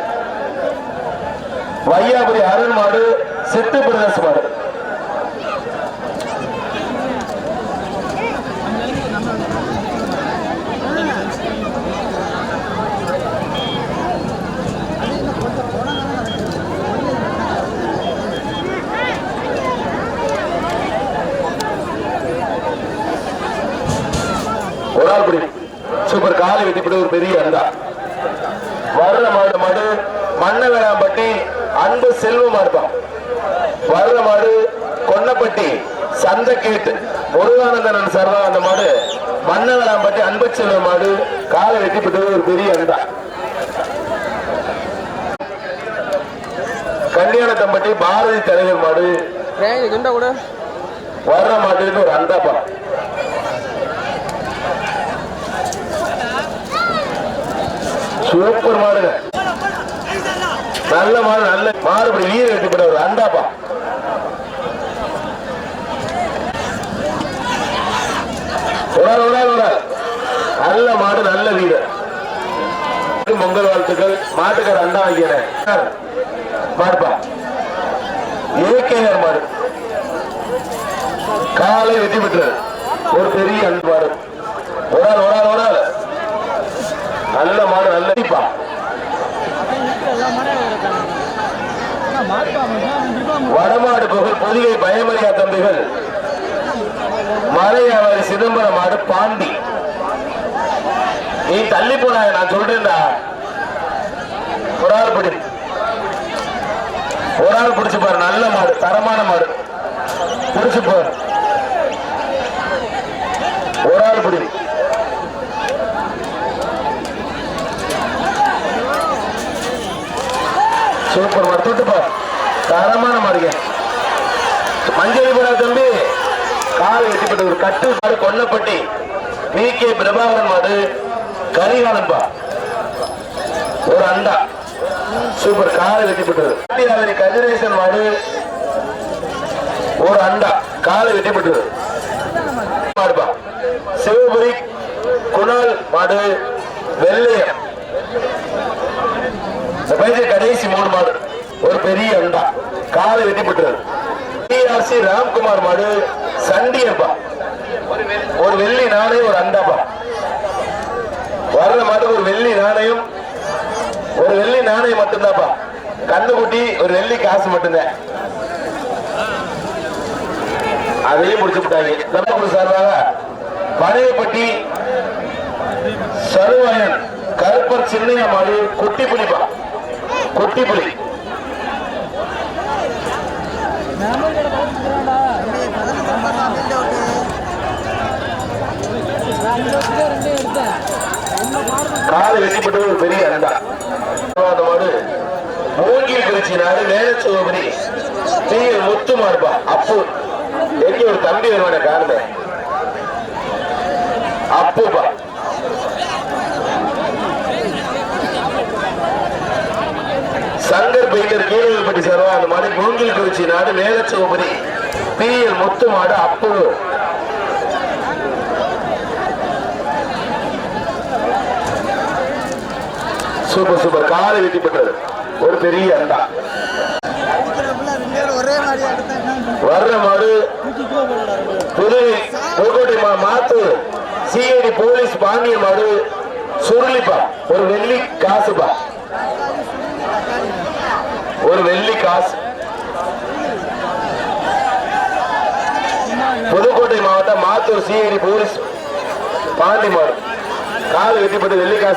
வையாபுரி அருண் மாடு சித்து பிரதேச மாடு. ஒரு ஆள் பிடி சூப்பர் காலை வெட்டிப்பட ஒரு பெரிய அண்டா. வர்ற மாடு மாடு மண்ண வேளாம்பட்டி அன்பு செல்வமா இருப்பான். வர்ற மாடு கொன்னப்பட்டி சந்தக்கேட்டு முருகானந்தன் சர்வா அந்த மாடு மண்ண வேளாம்பட்டி அன்பு செல்வ மாடு காலை வெட்டிப்பட்டது ஒரு பெரிய அண்டா. கல்யாணத்தம்பட்டி பாரதி தலைவர் மாடு வர்ற மாட்டுக்கு ஒரு அண்டாப்பா. சூப்பர் மாடுங்க. நல்ல மாடு நல்ல மாடுபடி வீர வெட்டிப்பட ஒரு அண்டாப்பா. நல்ல மாடு நல்ல வீரர். பொங்கல் வாழ்த்துக்கள். மாட்டுக்கார அண்டா வாங்கிறேன் மாடுப்பா. ஏகேஆர் மாடு காலை வெற்றி பெற்றது ஒரு பெரிய அன்பு மாடு. ஒரு ஆள் நல்ல மாடு நல்ல வடமாடு புகழ் பொதிகை பயமரியா தம்பிகள் மலையாவரி சிதம்பரம் மாடு பாண்டி. நீ தள்ளி போன நான் சொல்றேன்டா. ஒரு ஆள் பிடிச்சு பாரு. நல்ல மாடு தரமான மாடு பிடிச்சு பாரு. ஒரு ஆள் பிடி. சூப்பர் மாடு தொட்டுப்பா. தரமான மாடுங்க. மஞ்சள் போடா தம்பி. கால் வெட்டிப்பட்ட ஒரு கட்டு மாடு கொன்னப்பட்டி VK பிரபாகரன் மாடு கரிகாலன்பா ஒரு அண்டா. சூப்பர் காலை வெட்டிப்பட்டது. கதிரேசன் மாடு ஒரு அண்டா காலை வெட்டிப்பட்டது மாடுபா. சிவபுரி குணால் மாடு வெள்ளையம் கடைசி 3 மாடு ஒரு பெரிய அண்டா காலை வெட்டிப்பட்டது. TRC ராம்குமார் மாடு சண்டியப்பா ஒரு வெள்ளி நாணயம் ஒரு அண்டாப்பா. வர்ற மாடு ஒரு வெள்ளி நாணயம் மட்டும்தான்ப்பா. கண்ணுக்குட்டி ஒரு வெள்ளி காசு மட்டும்தான். அதையும் முடிச்சு விட்டாங்க. நம்ம சார்பாக பழையப்பட்டி சருவாயன் கருப்பர் சின்னையா மாடு குட்டி புலிப்பா. குட்டி புலி காலை வெட்டிப்பட்டு ஒரு பெரிய அண்டா மாடு. மூங்கில் குறிச்சி நாடு மேலச்சோபரி முத்து மாடுப்பா. அப்பு எங்க ஒரு தம்பி வருவான காரணம் அப்புப்பா. சங்கர் பெயிண்டர் கீழப்பட்டி சார்வா அந்த மாதிரி மூங்கில் குறிச்சி நாடு மேலச்சோபரி முத்து மாடு அப்பு. சூப்பர் சூப்பர் காலை வெட்டிப்பட்டது ஒரு பெரிய அண்டா. வர்ற மாடு புதுக்கோட்டை மாத்து CID போலீஸ் பாண்டிய மாடு சுருளிப்பா ஒரு வெள்ளி காசுப்பா. ஒரு வெள்ளி காசு. புதுக்கோட்டை மாவட்டம் மாத்தூர் CID போலீஸ் பாண்டி மாடு காலை வெட்டிப்பட்டு வெள்ளி காசு.